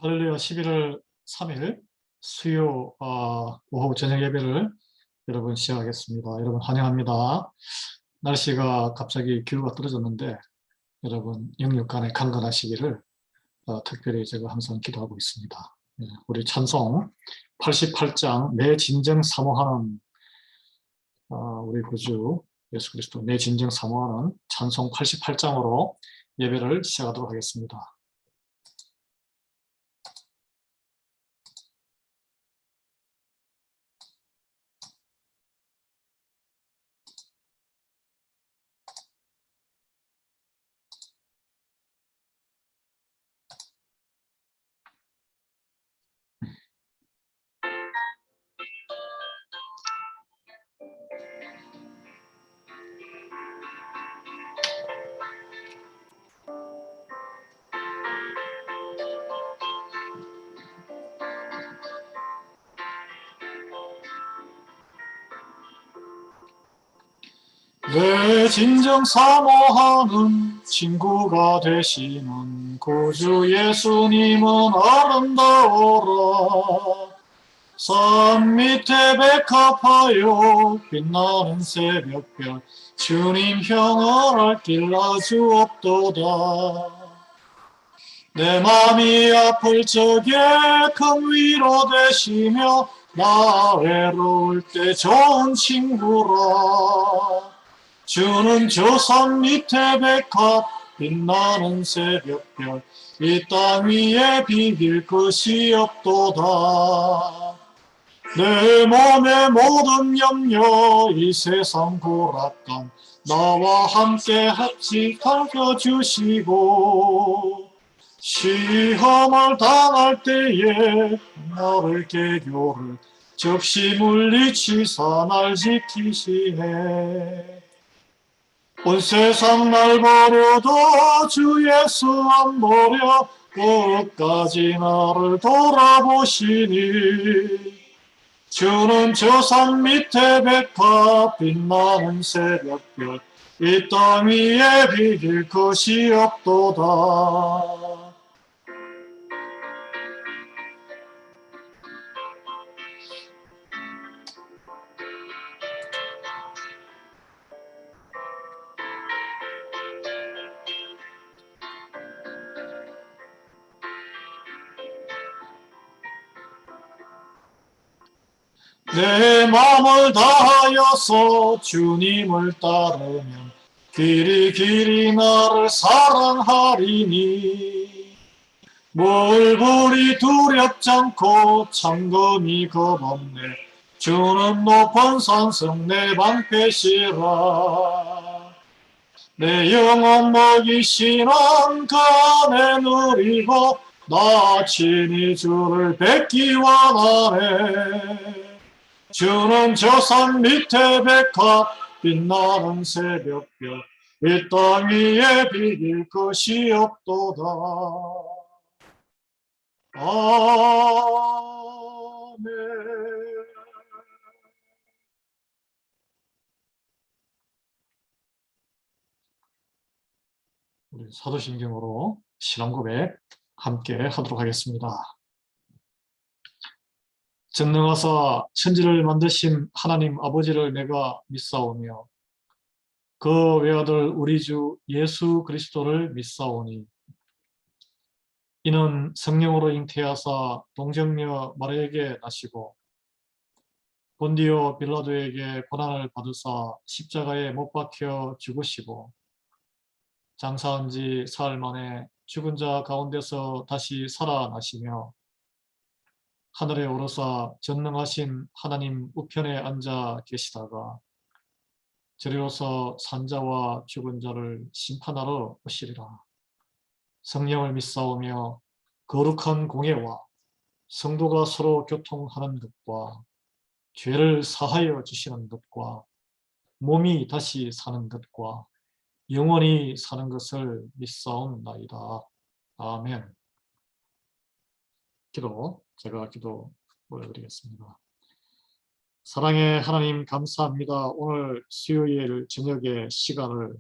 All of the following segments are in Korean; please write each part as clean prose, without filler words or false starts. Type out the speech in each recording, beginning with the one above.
할렐루야 11월 3일 수요 오후 저녁 예배를 여러분 시작하겠습니다. 여러분 환영합니다. 날씨가 갑자기 기후가 떨어졌는데 여러분 영육 간에 강건하시기를 특별히 제가 항상 기도하고 있습니다. 우리 찬송 88장 내 진정 사모하는 우리 구주 예수 그리스도 내 진정 사모하는 찬송 88장으로 예배를 시작하도록 하겠습니다. 내 진정 사모하는 친구가 되시는 구주 예수님은 아름다워라. 산 밑에 백합하여 빛나는 새벽별 주님 형을 길 아주 없도다. 내 맘이 아플 적에 큰 위로 되시며 나 외로울 때 좋은 친구라. 주는 저 산 밑에 백합 빛나는 새벽별 이 땅 위에 비길 것이 없도다. 내 몸의 모든 염려 이 세상 고락감 나와 함께 합지 밝혀주시고 시험을 당할 때에 나를 개교를 접시 물리치사 날 지키시네. 온 세상 날 버려도 주 예수 안 버려 끝까지 나를 돌아보시니 주는 저 산 밑에 백합 빛나는 새벽별 이 땅 위에 비길 것이 없도다. 내 마음을 다하여서 주님을 따르면 길이 나를 사랑하리니 물불이 두렵지 않고 창검이 겁없네. 주는 높은 산성 내 방패시라. 내 영혼 먹이시는 그 안에 누리고 나 친히 주를 뵙기 원하네. 주는 저 산 밑에 백합 빛나는 새벽별 이 땅 위에 비길 것이 없도다. 아멘. 우리 사도신경으로 신앙 고백 함께 하도록 하겠습니다. 전능하사 천지를 만드신 하나님 아버지를 내가 믿사오며 그 외아들 우리 주 예수 그리스도를 믿사오니 이는 성령으로 잉태하사 동정녀 마리아에게 나시고 본디오 빌라도에게 고난을 받으사 십자가에 못 박혀 죽으시고 장사한 지 사흘 만에 죽은 자 가운데서 다시 살아나시며 하늘에 오르사 전능하신 하나님 우편에 앉아 계시다가 저리로서 산자와 죽은 자를 심판하러 오시리라. 성령을 믿사오며 거룩한 공예와 성도가 서로 교통하는 것과 죄를 사하여 주시는 것과 몸이 다시 사는 것과 영원히 사는 것을 믿사옵나이다. 아멘. 제가 기도 보여드리겠습니다. 사랑의 하나님 감사합니다. 오늘 수요일 저녁에 시간을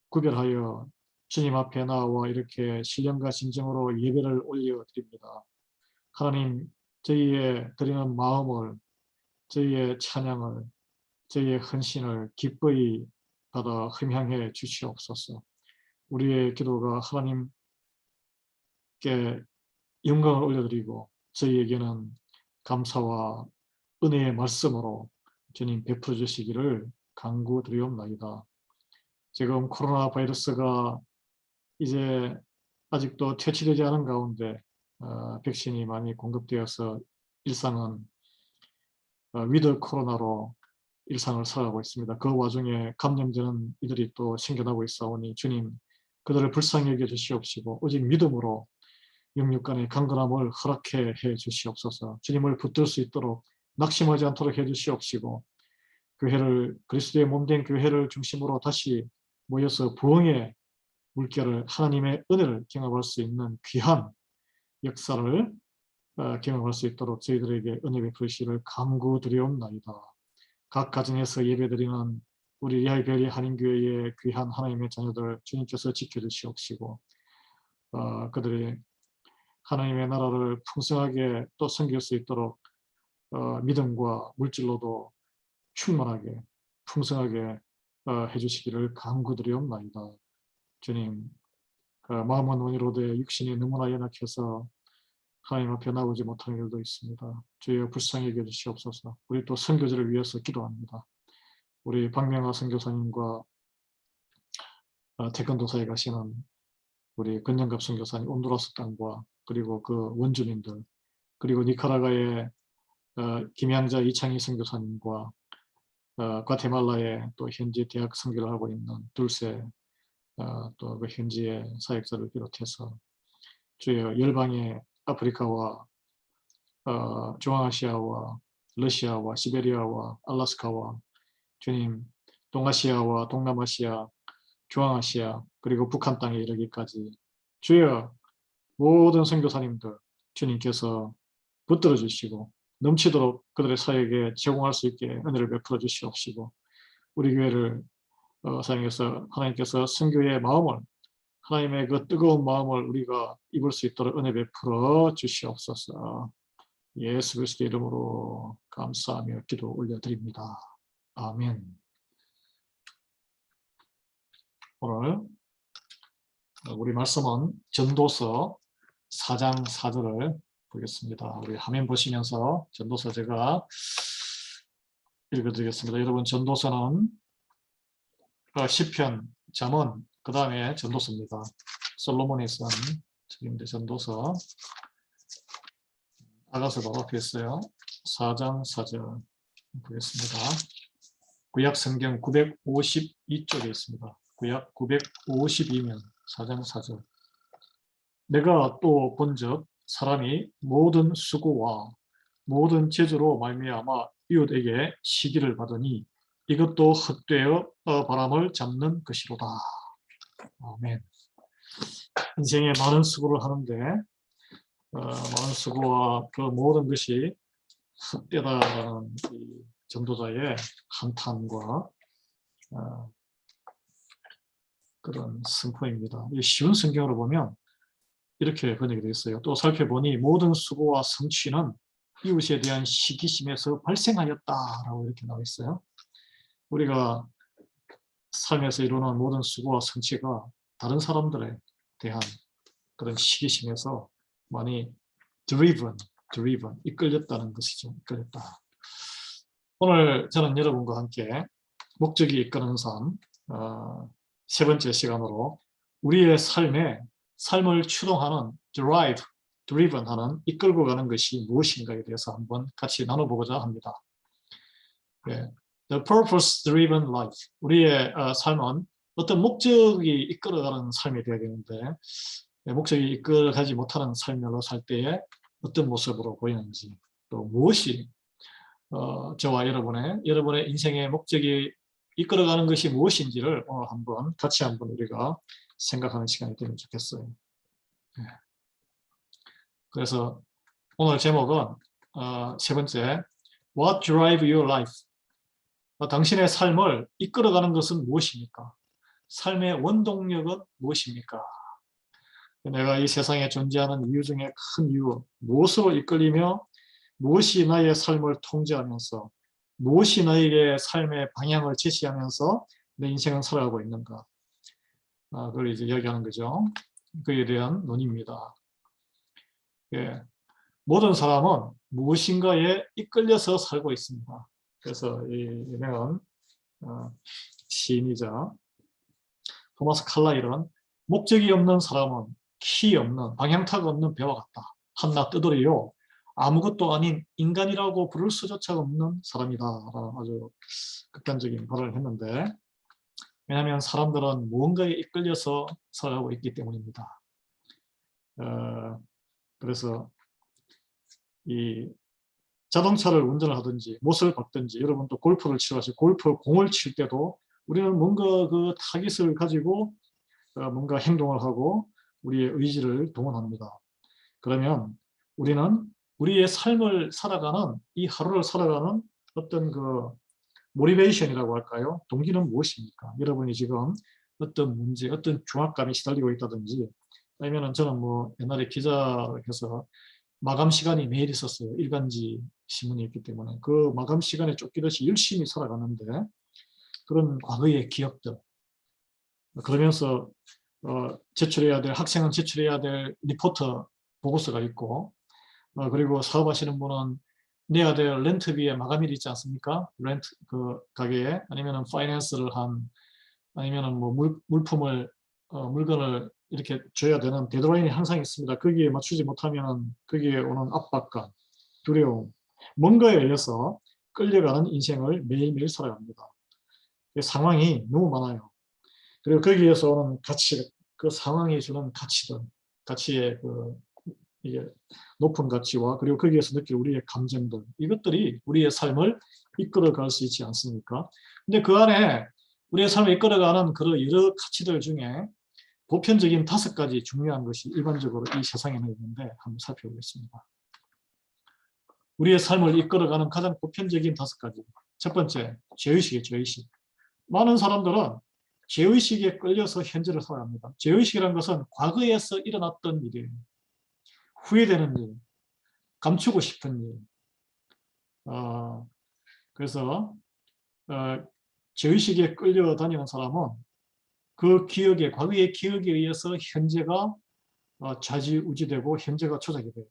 구별하여 주님 앞에 나와 이렇게 신령과 진정으로 예배를 올려드립니다. 하나님, 저희의 드리는 마음을, 저희의 찬양을, 저희의 헌신을 기꺼이 받아 흠향해 주시옵소서. 우리의 기도가 하나님께 영광을 올려드리고 저희에게는 감사와 은혜의 말씀으로 주님 베풀어 주시기를 간구드리옵나이다. 지금 코로나 바이러스가 이제 아직도 퇴치되지 않은 가운데 백신이 많이 공급되어서 일상은 위드 코로나로 일상을 살아가고 있습니다. 그 와중에 감염되는 이들이 또 생겨나고 있사오니 주님, 그들을 불쌍히 여겨 주시옵시고 오직 믿음으로 영육간의 강건함을 허락해 주시옵소서. 주님을 붙들 수 있도록 낙심하지 않도록 해 주시옵시고 교회를, 그리스도의 몸된 교회를 중심으로 다시 모여서 부흥의 물결을, 하나님의 은혜를 경험할 수 있는 귀한 역사를 경험할 수 있도록 저희들에게 은혜 베푸시기를 간구드리옵나이다. 각 가정에서 예배드리는 우리 리하이베리 한인교회의 귀한 하나님의 자녀들 주님께서 지켜주시옵시고 그들이 하나님의 나라를 풍성하게 또 섬길 수 있도록 믿음과 물질로도 충만하게 풍성하게 해주시기를 간구드리옵나이다. 주님, 마음은 원이로되 육신이 너무나 연약해서 하나님 앞에 나오지 못하는 일도 있습니다. 주여 불쌍히 여겨 주시옵소서. 우리 또 선교지를 위해서 기도합니다. 우리 박명하 선교사님과 태권도사에 가시는 우리 건영갑 선교사님, 온두라스 땅과 그리고 그 원주민들, 그리고 니카라과의 김양자 이창희 선교사님과 과테말라에 또 현지 대학 선교를 하고 있는 둘세 또 그 현지의 사역자를 비롯해서 주여 열방의 아프리카와 중앙아시아와 러시아와 시베리아와 알라스카와 주님 동아시아와 동남아시아, 중앙아시아 그리고 북한 땅에 이르기까지 주여 모든 선교사님들 주님께서 붙들어 주시고 넘치도록 그들의 사역에 제공할 수 있게 은혜를 베풀어 주시옵시고 우리 교회를 사용해서 하나님께서 선교의 마음을 하나님의 그 뜨거운 마음을 우리가 입을 수 있도록 은혜 베풀어 주시옵소서. 예수 그리스도의 이름으로 감사하며 기도 올려드립니다. 아멘. 오늘 우리 말씀은 전도서 4장 4절을 보겠습니다. 우리 화면 보시면서 전도서 제가 읽어드리겠습니다. 여러분, 전도서는 시편, 잠언, 그 다음에 전도서입니다. 솔로몬이 쓴 책인데 전도서 아가서 바로 앞에 있어요. 4장 4절 보겠습니다. 구약 성경 952쪽에 있습니다. 구약 952면 4장 4절. 내가 또 본즉 사람이 모든 수고와 모든 재주로 말미암아 이웃에게 시기를 받으니 이것도 헛되어 바람을 잡는 것이로다. 아멘. 인생에 많은 수고를 하는데 많은 수고와 그 모든 것이 헛되다라는 이 전도자의 한탄과 그런 선포입니다. 이 쉬운 성경으로 보면 이렇게 번역이 되어 있어요. 또 살펴보니 모든 수고와 성취는 이웃에 대한 시기심에서 발생하였다라고 이렇게 나와 있어요. 우리가 삶에서 이루는 모든 수고와 성취가 다른 사람들에 대한 그런 시기심에서 많이 driven, 이끌렸다는 것이죠. 이끌렸다. 오늘 저는 여러분과 함께 목적이 이끄는 삶, 세 번째 시간으로 우리의 삶을 추동하는 driven 하는 이끌고 가는 것이 무엇인가에 대해서 한번 같이 나눠보고자 합니다. 네. The purpose-driven life. 우리의 삶은 어떤 목적이 이끌어가는 삶이 되어야 되는데 목적이 이끌어가지 못하는 삶으로 살 때에 어떤 모습으로 보이는지 또 무엇이 저와 여러분의 인생의 목적이 이끌어가는 것이 무엇인지를 오늘 같이 한번 우리가 생각하는 시간이 되면 좋겠어요. 네. 그래서 오늘 제목은 세 번째, What drive your life? 당신의 삶을 이끌어가는 것은 무엇입니까? 삶의 원동력은 무엇입니까? 내가 이 세상에 존재하는 이유 중에 큰 이유, 무엇으로 이끌리며 무엇이 나의 삶을 통제하면서 무엇이 나에게 삶의 방향을 제시하면서 내 인생을 살아가고 있는가. 그걸 이제 이야기하는 거죠. 그에 대한 논의입니다. 예. 모든 사람은 무엇인가에 이끌려서 살고 있습니다. 그래서 이 유명한 시인이자 토마스 칼라일은 목적이 없는 사람은 키 없는 방향타가 없는 배와 같다. 한낱 뜨돌이요 아무것도 아닌 인간이라고 부를 수조차 없는 사람이다. 아주 극단적인 발언을 했는데, 왜냐하면 사람들은 무언가에 이끌려서 살아가고 있기 때문입니다. 그래서 이 자동차를 운전을 하든지 못을 박든지, 여러분 또 골프를 치러서 골프 공을 칠 때도 우리는 뭔가 그 타깃을 가지고 뭔가 행동을 하고 우리의 의지를 동원합니다. 그러면 우리는 우리의 삶을 살아가는, 이 하루를 살아가는 어떤 그 모티베이션이라고 할까요? 동기는 무엇입니까? 여러분이 지금 어떤 문제, 어떤 중압감에 시달리고 있다든지, 아니면 저는 뭐 옛날에 기자해서 마감 시간이 매일 있었어요. 일간지 신문이 있기 때문에 그 마감 시간에 쫓기듯이 열심히 살아가는데, 그런 과거의 기억들, 그러면서 제출해야 될, 학생은 제출해야 될 리포트 보고서가 있고, 그리고 사업하시는 분은 내야 될 렌트비에 마감일이 있지 않습니까? 렌트 그 가게에, 아니면은 파이낸스를 한, 아니면은 뭐 물품을 물건을 이렇게 줘야 되는 데드라인이 항상 있습니다. 거기에 맞추지 못하면 거기에 오는 압박감, 두려움, 뭔가에 의해서 끌려가는 인생을 매일매일 살아갑니다. 상황이 너무 많아요. 그리고 거기에서 오는 가치, 그 상황이 주는 가치들, 가치의 이게 높은 가치와, 그리고 거기에서 느낄 우리의 감정들, 이것들이 우리의 삶을 이끌어갈 수 있지 않습니까? 근데 그 안에 우리의 삶을 이끌어가는 그런 여러 가치들 중에 보편적인 5가지 중요한 것이 일반적으로 이 세상에는 있는데, 한번 살펴보겠습니다. 우리의 삶을 이끌어가는 가장 보편적인 5가지. 첫 번째, 죄의식이에요. 죄의식. 많은 사람들은 죄의식에 끌려서 현재를 살아갑니다. 죄의식이라는 것은 과거에서 일어났던 일이에요. 후회되는 일, 감추고 싶은 일. 그래서 죄의식에 끌려다니는 사람은 그 기억에, 과거의 기억에 의해서 현재가 좌지우지되고 현재가 조작이 돼요.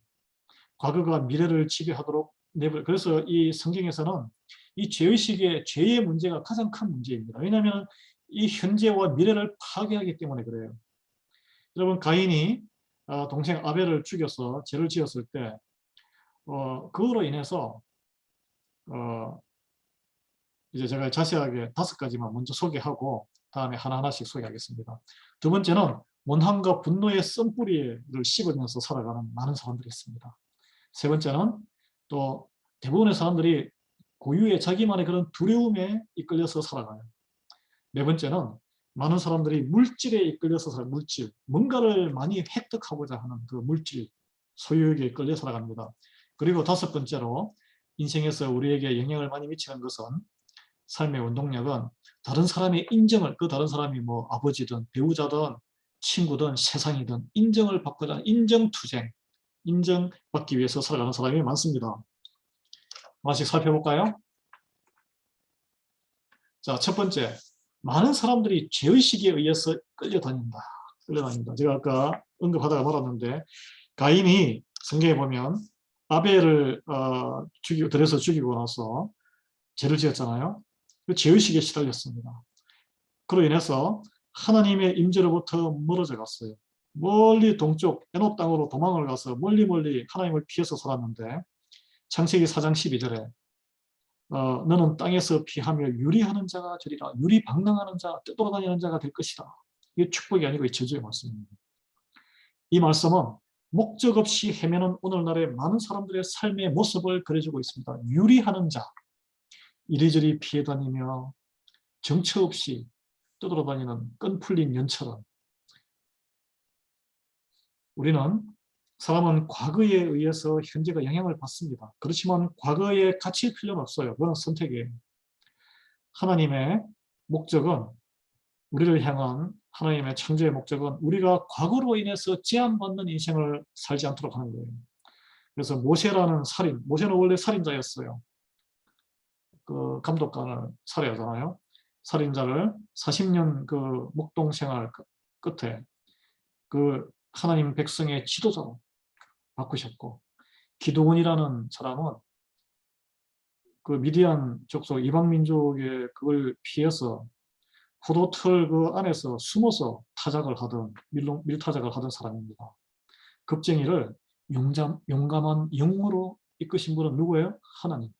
과거가 미래를 지배하도록 그래서 이 성경에서는 이 죄의식의, 죄의 문제가 가장 큰 문제입니다. 왜냐하면 이 현재와 미래를 파괴하기 때문에 그래요. 여러분, 가인이 동생 아벨을 죽여서 죄를 지었을 때 그거로 인해서 이제 제가 자세하게 5가지만 먼저 소개하고 다음에 하나하나씩 소개하겠습니다. 두 번째는 원한과 분노의 쓴뿌리를 씹으면서 살아가는 많은 사람들이 있습니다. 세 번째는 또 대부분의 사람들이 고유의 자기만의 그런 두려움에 이끌려서 살아가요. 네 번째는 많은 사람들이 물질에 이끌려서 살아요. 물질, 뭔가를 많이 획득하고자 하는 그 물질, 소유욕에 이끌려 살아갑니다. 그리고 5번째로 인생에서 우리에게 영향을 많이 미치는 것은, 삶의 원동력은 다른 사람의 인정을, 그 다른 사람이 뭐 아버지든 배우자든 친구든 세상이든 인정을 받고자 하는 인정투쟁, 인정받기 위해서 살아가는 사람이 많습니다. 하나씩 살펴볼까요? 자, 첫 번째, 많은 사람들이 죄의식에 의해서 끌려다닌다. 제가 아까 언급하다가 말았는데, 가인이 성경에 보면 아벨을 들여서 죽이고 나서 죄를 지었잖아요. 그 죄의식에 시달렸습니다. 그로 인해서 하나님의 임재로부터 멀어져 갔어요. 멀리 동쪽 에노 땅으로 도망을 가서 멀리 하나님을 피해서 살았는데, 창세기 4장 12절에 너는 땅에서 피하며 유리하는 자가 되리라. 유리방랑하는 자, 떠돌아다니는 자가 될 것이다. 이게 축복이 아니고 저주의 말씀입니다. 이 말씀은 목적 없이 헤매는 오늘날의 많은 사람들의 삶의 모습을 그려주고 있습니다. 유리하는 자, 이리저리 피해 다니며 정처 없이 떠돌아다니는 끈 풀린 연처럼, 사람은 과거에 의해서 현재가 영향을 받습니다. 그렇지만 과거에 갇힐 필요는 없어요. 그건 선택이에요. 하나님의 목적은 우리를 향한 하나님의 창조의 목적은 우리가 과거로 인해서 제한받는 인생을 살지 않도록 하는 거예요. 그래서 모세라는 살인, 모세는 원래 살인자였어요. 그 감독관을 살해하잖아요. 살인자를 40년 그 목동 생활 끝에 그 하나님 백성의 지도자로 바꾸셨고, 기드온이라는 사람은 그 미디안 족속 이방 민족의 그걸 피해서 포도틀 그 안에서 숨어서 타작을 하던 밀타작을 하던 사람입니다. 겁쟁이를 용감한 영으로 이끄신 분은 누구예요? 하나님.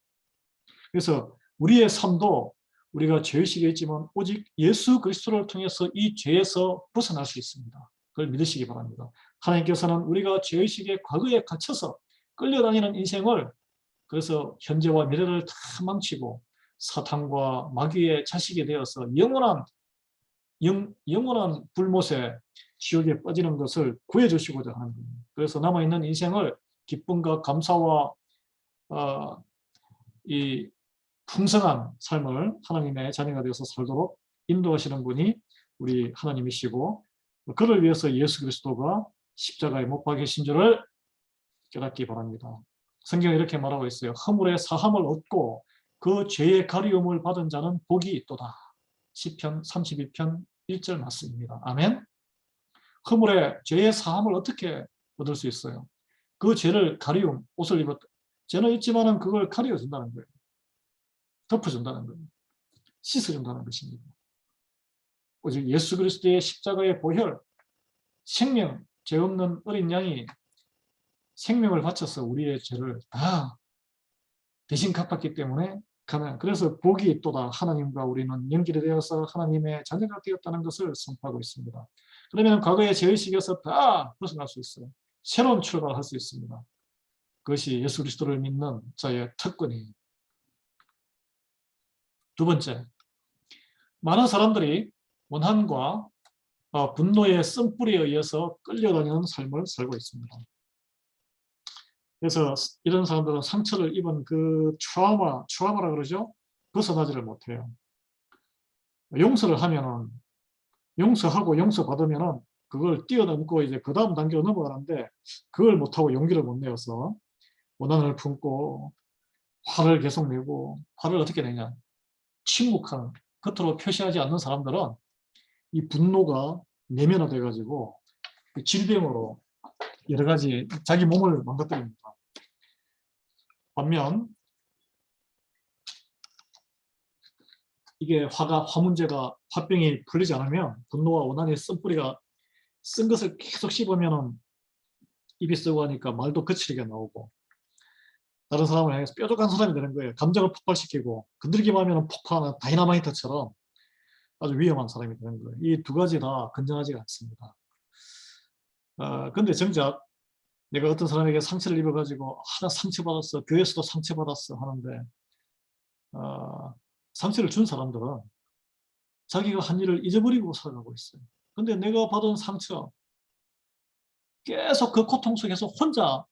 그래서 우리의 삶도 우리가 죄의식에 있지만 오직 예수 그리스도를 통해서 이 죄에서 벗어날 수 있습니다. 그걸 믿으시기 바랍니다. 하나님께서는 우리가 죄의식의 과거에 갇혀서 끌려다니는 인생을, 그래서 현재와 미래를 다 망치고 사탄과 마귀의 자식이 되어서 영원한 불못에 지옥에 빠지는 것을 구해주시고자 하는 겁니다. 그래서 남아있는 인생을 기쁨과 감사와 이 풍성한 삶을 하나님의 자녀가 되어서 살도록 인도하시는 분이 우리 하나님이시고, 그를 위해서 예수 그리스도가 십자가에 못 박히신 줄을 깨닫기 바랍니다. 성경에 이렇게 말하고 있어요. 허물의 사함을 얻고 그 죄의 가리움을 받은 자는 복이 있도다. 시편 32편 1절 말씀입니다. 아멘. 허물의 죄의 사함을 어떻게 얻을 수 있어요? 그 죄를 가리움, 옷을 입었다. 죄는 있지만은 그걸 가려준다는 거예요. 덮어준다는 거예요. 씻어준다는 것입니다. 오직 예수 그리스도의 십자가의 보혈, 생명, 죄 없는 어린 양이 생명을 바쳐서 우리의 죄를 다 대신 갚았기 때문에 가능. 그래서 복이 있도다. 하나님과 우리는 연결이 되어서 하나님의 자녀가 되었다는 것을 선포하고 있습니다. 그러면 과거의 죄의식에서 다 벗어날 수 있어요. 새로운 출발을 할 수 있습니다. 그것이 예수 그리스도를 믿는 자의 특권이에요. 두 번째, 많은 사람들이 원한과 분노의 쓴뿌리에 의해서 끌려다니는 삶을 살고 있습니다. 그래서 이런 사람들은 상처를 입은 그 트라우마라 그러죠? 벗어나지를 못해요. 용서를 하면은, 용서하고 용서받으면은 그걸 뛰어넘고 이제 그 다음 단계로 넘어가는데, 그걸 못하고 용기를 못 내어서 원한을 품고 화를 계속 내고, 화를 어떻게 내냐? 침묵하는, 겉으로 표시하지 않는 사람들은 이 분노가 내면화돼 가지고 질병으로 여러 가지 자기 몸을 망가뜨립니다. 반면 이게 화 문제가, 화병이 풀리지 않으면 분노와 원한의 쓴뿌리가 쓴 것을 계속 씹으면 입이 쓰고 하니까 말도 거칠게 나오고, 다른 사람을 향해서 뾰족한 사람이 되는 거예요. 감정을 폭발시키고 건드리기만 하면 폭발하는 다이너마이트처럼 아주 위험한 사람이 되는 거예요. 이 두 가지 다 건전하지가 않습니다. 근데 정작 내가 어떤 사람에게 상처를 입어가지고 하나 상처받았어, 교회에서도 상처받았어 하는데, 상처를 준 사람들은 자기가 한 일을 잊어버리고 살아가고 있어요. 근데 내가 받은 상처, 계속 그 고통 속에서 혼자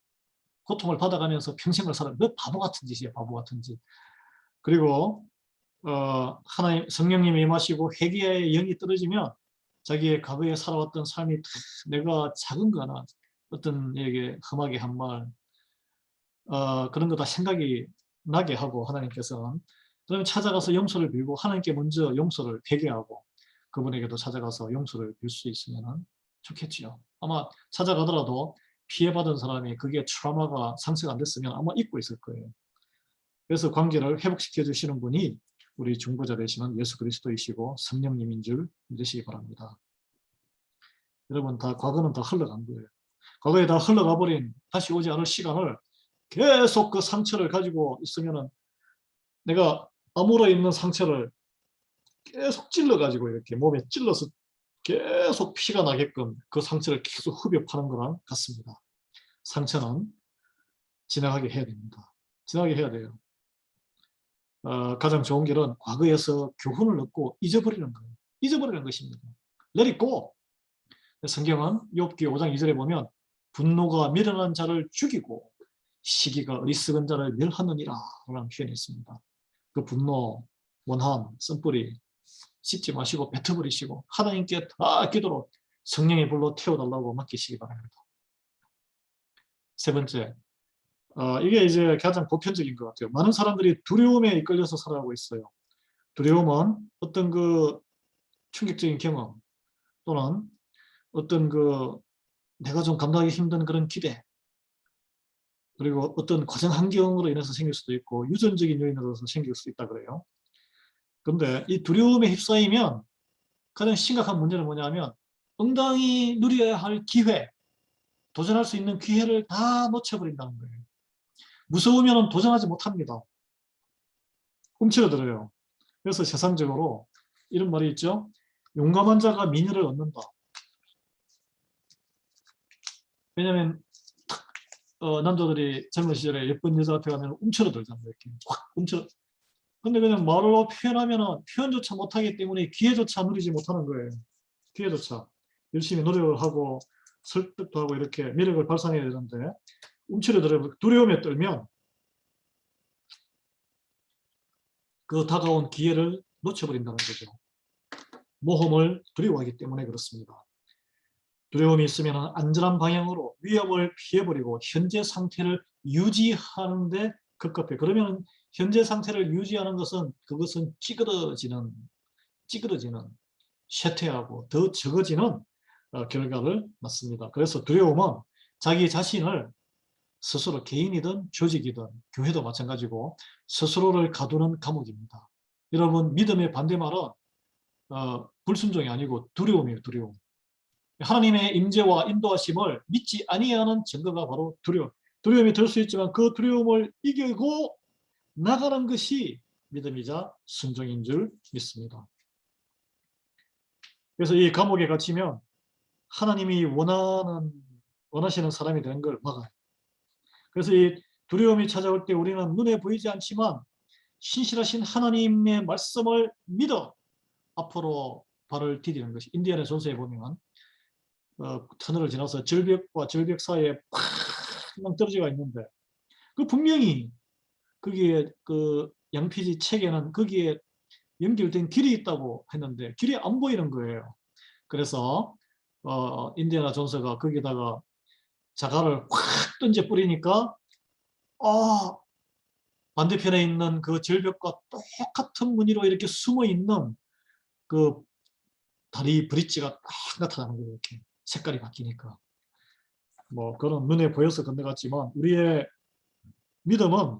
고통을 받아가면서 평생을 살아요. 그 바보 같은 짓이에요. 바보 같은 짓. 그리고 하나님 성령님이 임하시고 회개의 영이 떨어지면 자기의 과거에 살아왔던 삶이, 내가 작은 거 하나, 어떤 에게 험하게 한 말, 그런 거 다 생각이 나게 하고, 하나님께서는 그러면 찾아가서 용서를 빌고, 하나님께 먼저 용서를 회개하고 그분에게도 찾아가서 용서를 빌 수 있으면 좋겠지요. 아마 찾아가더라도 피해받은 사람이 그게 트라우마가 상쇄가 안 됐으면 아마 잊고 있을 거예요. 그래서 관계를 회복시켜 주시는 분이 우리 중보자 되시는 예수 그리스도이시고 성령님인 줄 믿으시기 바랍니다. 여러분, 다 과거는 다 흘러간 거예요. 과거에 다 흘러가 버린, 다시 오지 않을 시간을 계속 그 상처를 가지고 있으면은, 내가 아물어 있는 상처를 계속 찔러가지고 이렇게 몸에 찔러서 계속 피가 나게끔 그 상처를 계속 흡입하는 거랑 같습니다. 상처는 지나가게 해야 됩니다. 지나가게 해야 돼요. 가장 좋은 길은 과거에서 교훈을 얻고 잊어버리는 거예요. 잊어버리는 것입니다. Let it go. 성경은 욥기 5장 2절에 보면 분노가 미련한 자를 죽이고 시기가 어리석은 자를 멸하느니라 라는 표현이 있습니다. 그 분노, 원한, 쓴뿌리, 씹지 마시고 뱉어버리시고 하나님께 다 기도로 성령의 불로 태워달라고 맡기시기 바랍니다. 세 번째, 이게 이제 가장 보편적인 것 같아요. 많은 사람들이 두려움에 이끌려서 살아가고 있어요. 두려움은 어떤 그 충격적인 경험 또는 어떤 그 내가 좀 감당하기 힘든 그런 기대, 그리고 어떤 과정 환경으로 인해서 생길 수도 있고 유전적인 요인으로서 생길 수 있다 그래요. 그런데 이 두려움에 휩싸이면 가장 심각한 문제는 뭐냐면 응당히 누려야 할 기회, 도전할 수 있는 기회를 다 놓쳐버린다는 거예요. 무서우면 도전하지 못합니다. 움츠러들어요. 그래서 세상적으로 이런 말이 있죠. 용감한 자가 미녀를 얻는다. 왜냐하면 남자들이 젊은 시절에 예쁜 여자 앞에 가면 움츠러들잖아요. 이렇게 확 움츠러. 근데 그냥 말로 표현하면 표현조차 못하기 때문에 기회조차 누리지 못하는 거예요. 기회조차. 열심히 노력을 하고 설득도 하고 이렇게 매력을 발산해야 되는데 움츠러들어 두려움에 떨면 그 다가온 기회를 놓쳐버린다는 거죠. 모험을 두려워하기 때문에 그렇습니다. 두려움이 있으면 안전한 방향으로 위험을 피해버리고 현재 상태를 유지하는데 급급해. 그러면 현재 상태를 유지하는 것은 그것은 찌그러지는 쇠퇴하고 더 적어지는 결과를 낳습니다. 그래서 두려움은 자기 자신을 스스로 개인이든 조직이든 교회도 마찬가지고 스스로를 가두는 감옥입니다. 여러분 믿음의 반대말은 불순종이 아니고 두려움이에요. 두려움. 하나님의 임재와 인도하심을 믿지 아니하는 증거가 바로 두려움. 두려움이 들 수 있지만 그 두려움을 이기고 나가는 것이 믿음이자 순종인 줄 믿습니다. 그래서 이 감옥에 갇히면 하나님이 원하시는 사람이 되는 걸 막아요. 그래서 이 두려움이 찾아올 때 우리는 눈에 보이지 않지만 신실하신 하나님의 말씀을 믿어 앞으로 발을 디디는 것이. 인디아나 존스에 보면 터널을 지나서 절벽과 절벽 사이에 팍 떨어지가 있는데 그 분명히 거기에 그 양피지 책에는 거기에 연결된 길이 있다고 했는데 길이 안 보이는 거예요. 그래서 인디아나 존스가 거기다가 자갈을 확 던져 뿌리니까 반대편에 있는 그 절벽과 똑같은 무늬로 이렇게 숨어 있는 그 다리 브릿지가 딱 나타나는 거예요. 이렇게 색깔이 바뀌니까. 뭐 그런 눈에 보여서 건너갔지만 우리의 믿음은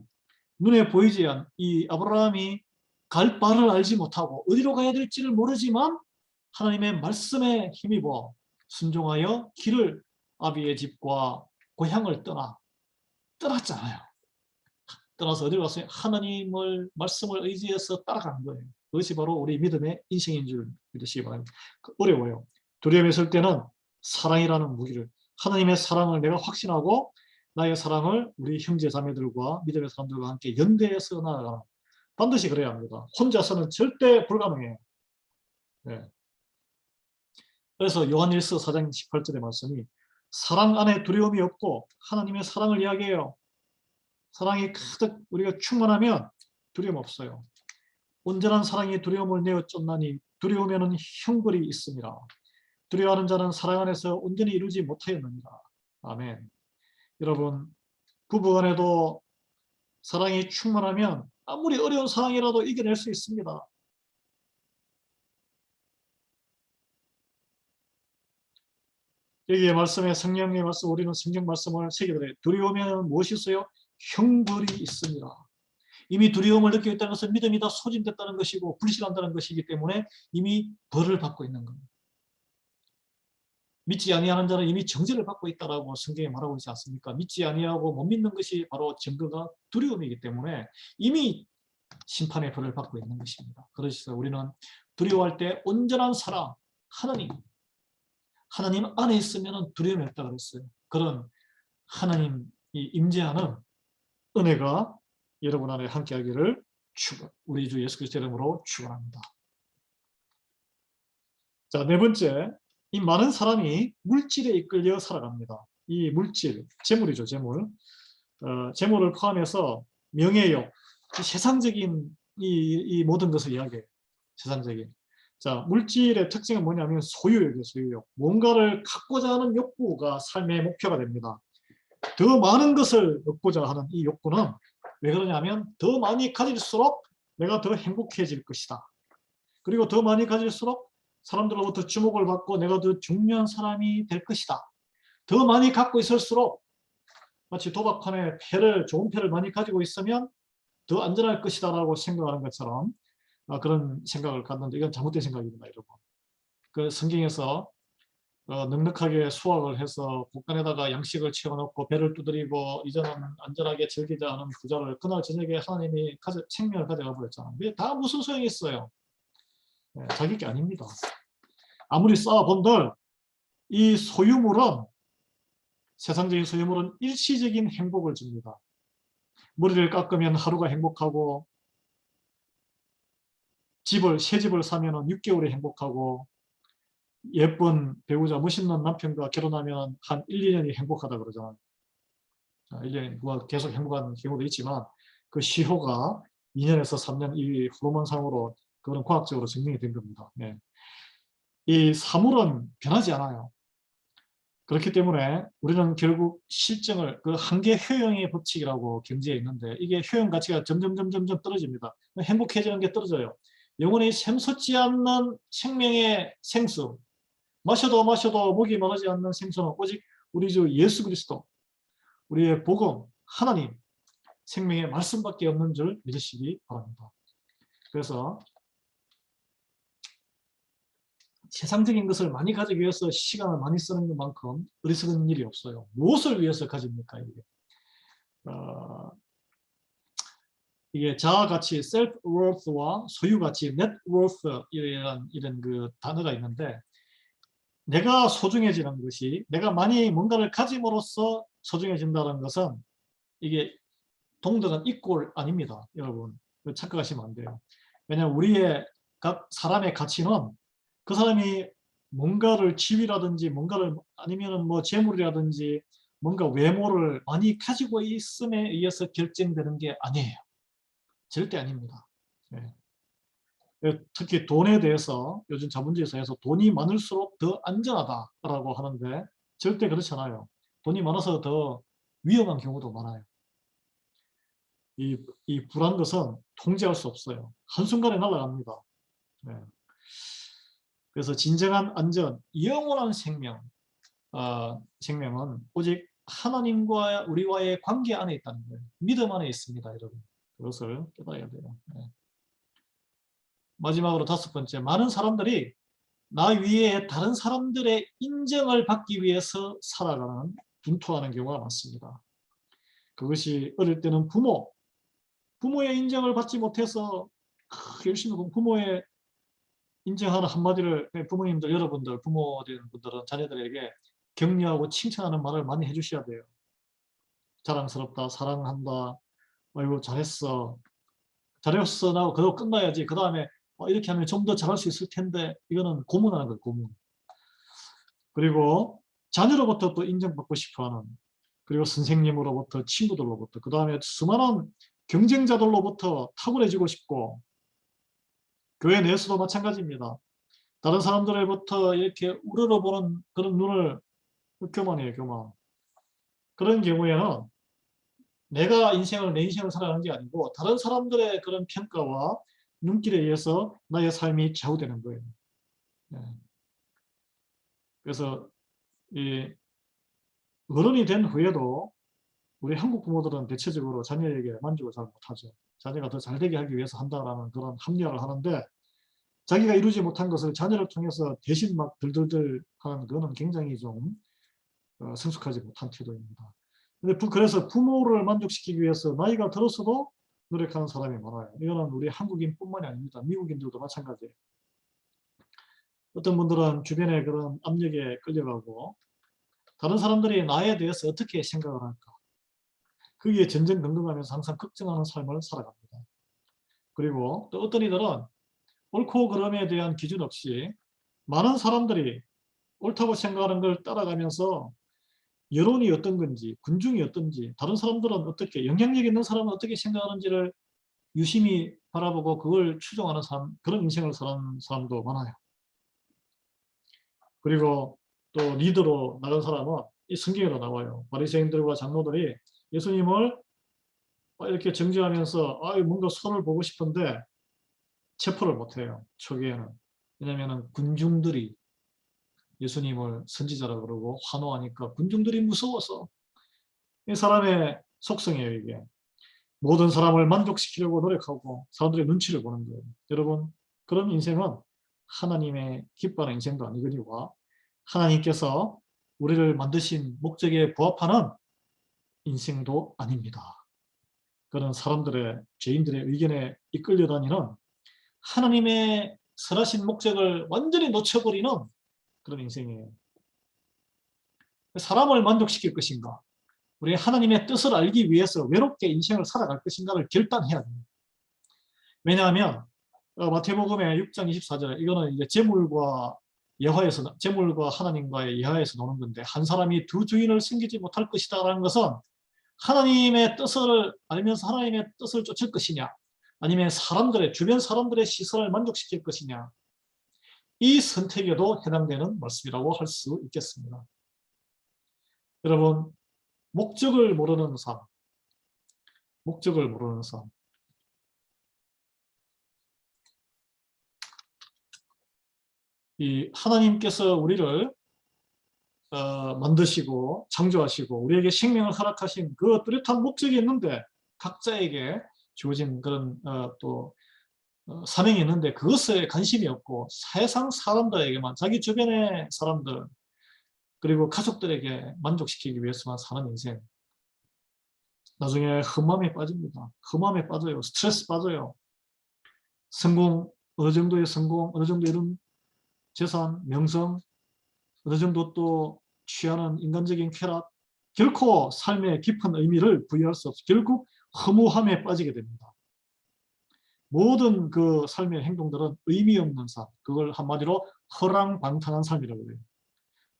눈에 보이지 않는 이 아브라함이 갈 바를 알지 못하고 어디로 가야 될지를 모르지만 하나님의 말씀에 힘입어 순종하여 길을 아비의 집과 고향을 떠났잖아요. 떠나서 어디로 갔어요? 하나님을 말씀을 의지해서 따라가는 거예요. 그것이 바로 우리 믿음의 인생인 줄 믿으시기 바랍니다. 어려워요. 두려움이 있을 때는 사랑이라는 무기를, 하나님의 사랑을 내가 확신하고 나의 사랑을 우리 형제 자매들과 믿음의 사람들과 함께 연대해서 나아가는, 반드시 그래야 합니다. 혼자서는 절대 불가능해요. 네. 그래서 요한일서 4장 18절의 말씀이 사랑 안에 두려움이 없고 하나님의 사랑을 이야기해요. 사랑이 가득 우리가 충만하면 두려움 없어요. 온전한 사랑이 두려움을 내어 쫓나니 두려우면은 형벌이 있습니다. 두려워하는 자는 사랑 안에서 온전히 이루지 못하였느니라. 아멘. 여러분 부부간에도 사랑이 충만하면 아무리 어려운 상황이라도 이겨낼 수 있습니다. 여기에 말씀에 성령의 말씀, 우리는 성경 말씀을 새겨들어요. 두려우면 무엇이 있어요? 형벌이 있습니다. 이미 두려움을 느끼고 있다는 것은 믿음이 다 소진됐다는 것이고 불신한다는 것이기 때문에 이미 벌을 받고 있는 겁니다. 믿지 아니하는 자는 이미 정죄를 받고 있다라고 성경에 말하고 있지 않습니까? 믿지 아니하고 못 믿는 것이 바로 증거가 두려움이기 때문에 이미 심판의 벌을 받고 있는 것입니다. 그래서 우리는 두려워할 때 온전한 사랑, 하나님 안에 있으면 두려움이 없다 그랬어요. 그런 하나님이 임재하는 은혜가 여러분 안에 함께하기를 우리 주 예수 그리스도 이름으로 축원합니다. 자, 네 번째, 이 많은 사람이 물질에 이끌려 살아갑니다. 이 물질, 재물이죠, 재물. 재물을 포함해서 명예욕, 세상적인 이 모든 것을 이야기해요. 세상적인. 자, 물질의 특징은 뭐냐면 소유욕이에요, 소유욕. 뭔가를 갖고자 하는 욕구가 삶의 목표가 됩니다. 더 많은 것을 얻고자 하는 이 욕구는 왜 그러냐면 더 많이 가질수록 내가 더 행복해질 것이다. 그리고 더 많이 가질수록 사람들로부터 주목을 받고 내가 더 중요한 사람이 될 것이다. 더 많이 갖고 있을수록 마치 도박판에 좋은 패를 많이 가지고 있으면 더 안전할 것이다 라고 생각하는 것처럼 그런 생각을 갖는데 이건 잘못된 생각입니다, 여러분. 그 성경에서 넉넉하게 수확을 해서 곳간에다가 양식을 채워놓고 배를 두드리고 이제는 안전하게 즐기자 하는 부자를 그날 저녁에 하나님이 생명을 가져가 버렸잖아요. 이게 다 무슨 소용이 있어요? 자기 게 아닙니다. 아무리 쌓아본들 이 소유물은 세상적인 소유물은 일시적인 행복을 줍니다. 머리를 깎으면 하루가 행복하고 새 집을 사면 6개월이 행복하고 예쁜 배우자, 멋있는 남편과 결혼하면 한 1, 2년이 행복하다 그러잖아요. 1년이 계속 행복한 경우도 있지만 그 시효가 2년에서 3년 이 호르몬상으로 그거는 과학적으로 증명이 된 겁니다. 네. 이 사물은 변하지 않아요. 그렇기 때문에 우리는 결국 실증을 그 한계 효용의 법칙이라고 경제에 있는데 이게 효용 가치가 점점 떨어집니다. 행복해지는 게 떨어져요. 영원히 샘솟지 않는 생명의 생수, 마셔도 목이 마르지 않는 생수는 오직 우리 주 예수 그리스도, 우리의 복음, 하나님, 생명의 말씀밖에 없는 줄 믿으시기 바랍니다. 그래서 세상적인 것을 많이 가지기 위해서 시간을 많이 쓰는 것만큼 어리석은 일이 없어요. 무엇을 위해서 가집니까? 이게 자아가치, self-worth와 소유가치, net-worth 이런 그 단어가 있는데 내가 소중해지는 것이 내가 많이 뭔가를 가짐으로써 소중해진다는 것은 이게 동등한 이꼴 아닙니다. 여러분 착각하시면 안 돼요. 왜냐하면 우리의 각 사람의 가치는 그 사람이 뭔가를 지위라든지 뭔가를 아니면 뭐 재물이라든지 뭔가 외모를 많이 가지고 있음에 의해서 결정되는 게 아니에요. 절대 아닙니다. 네. 특히 돈에 대해서 요즘 자본주의사에서 돈이 많을수록 더 안전하다라고 하는데 절대 그렇지 않아요. 돈이 많아서 더 위험한 경우도 많아요. 이 불안 것은 통제할 수 없어요. 한순간에 날아갑니다. 네. 그래서 진정한 안전, 영원한 생명은 오직 하나님과 우리와의 관계 안에 있다는 거예요. 믿음 안에 있습니다, 여러분. 그것을 깨달아야 돼요. 네. 마지막으로 5번째, 많은 사람들이 나 위에 다른 사람들의 인정을 받기 위해서 살아가는, 분투하는 경우가 많습니다. 그것이 어릴 때는 부모의 인정을 받지 못해서 열심히 부모의 인정하는 한마디를 부모님들, 여러분들, 부모된 분들은 자녀들에게 격려하고 칭찬하는 말을 많이 해주셔야 돼요. 자랑스럽다, 사랑한다, 아이고 잘했어, 나고 그거 끝나야지. 그 다음에 이렇게 하면 좀 더 잘할 수 있을 텐데 이거는 고문하는 거예요, 고문. 그리고 자녀로부터 또 인정받고 싶어하는, 그리고 선생님으로부터, 친구들로부터, 그 다음에 수많은 경쟁자들로부터 탁월해지고 싶고, 교회 내에서도 마찬가지입니다. 다른 사람들로부터 이렇게 우러러보는 그런 눈을, 교만이에요, 교만. 그런 경우에는 내 인생을 살아가는 게 아니고 다른 사람들의 그런 평가와 눈길에 의해서 나의 삶이 좌우되는 거예요. 네. 그래서 이 어른이 된 후에도 우리 한국 부모들은 대체적으로 자녀에게 만족을 잘 못하죠. 자녀가 더 잘되게 하기 위해서 한다라는 그런 합리화를 하는데 자기가 이루지 못한 것을 자녀를 통해서 대신 막 들들들 하는 그거는 굉장히 좀 성숙하지 못한 태도입니다. 그래서 부모를 만족시키기 위해서 나이가 들었어도 노력하는 사람이 많아요. 이거는 우리 한국인뿐만이 아닙니다. 미국인들도 마찬가지예요. 어떤 분들은 주변에 그런 압력에 끌려가고 다른 사람들이 나에 대해서 어떻게 생각을 할까? 거기에 전전긍긍하면서 항상 걱정하는 삶을 살아갑니다. 그리고 또 어떤 이들은 옳고 그름에 대한 기준 없이 많은 사람들이 옳다고 생각하는 걸 따라가면서 여론이 어떤 건지, 군중이 어떤지, 다른 사람들은 어떻게, 영향력 있는 사람은 어떻게 생각하는지를 유심히 바라보고 그걸 추종하는 사람, 그런 인생을 사는 사람도 많아요. 그리고 또 리더로 나간 사람은 이 성경에도 나와요. 바리새인들과 장로들이 예수님을 이렇게 정죄하면서 뭔가 선을 보고 싶은데 체포를 못해요. 초기에는. 왜냐하면 군중들이 예수님을 선지자라고 그러고 환호하니까 군중들이 무서워서. 이 사람의 속성이에요, 이게. 모든 사람을 만족시키려고 노력하고 사람들의 눈치를 보는 거예요. 여러분, 그런 인생은 하나님의 기뻐하는 인생도 아니거니와 하나님께서 우리를 만드신 목적에 부합하는 인생도 아닙니다. 그런 사람들의, 죄인들의 의견에 이끌려 다니는 하나님의 선하신 목적을 완전히 놓쳐버리는 그런 인생이에요. 사람을 만족시킬 것인가? 우리 하나님의 뜻을 알기 위해서 외롭게 인생을 살아갈 것인가를 결단해야 됩니다. 왜냐하면 마태복음의 6장 24절, 이거는 이제 재물과 하나님과의 예화에서 나오는 건데, 한 사람이 두 주인을 섬기지 못할 것이다라는 것은 하나님의 뜻을 알면서 하나님의 뜻을 쫓을 것이냐, 아니면 주변 사람들의 시선을 만족시킬 것이냐, 이 선택에도 해당되는 말씀이라고 할 수 있겠습니다. 여러분, 목적을 모르는 삶, 이 하나님께서 우리를 만드시고 창조하시고 우리에게 생명을 허락하신 그 뚜렷한 목적이 있는데, 각자에게 주어진 그런 사명이 있는데 그것에 관심이 없고 세상 사람들에게만, 자기 주변의 사람들 그리고 가족들에게 만족시키기 위해서만 사는 인생, 나중에 험함에 빠집니다. 험함에 빠져요. 스트레스 빠져요. 성공, 어느 정도의 성공, 어느 정도 이런 재산, 명성, 어느 정도 또 취하는 인간적인 쾌락, 결코 삶의 깊은 의미를 부여할 수 없어 결국 허무함에 빠지게 됩니다. 모든 그 삶의 행동들은 의미 없는 삶, 그걸 한마디로 허랑방탕한 삶이라고 해요.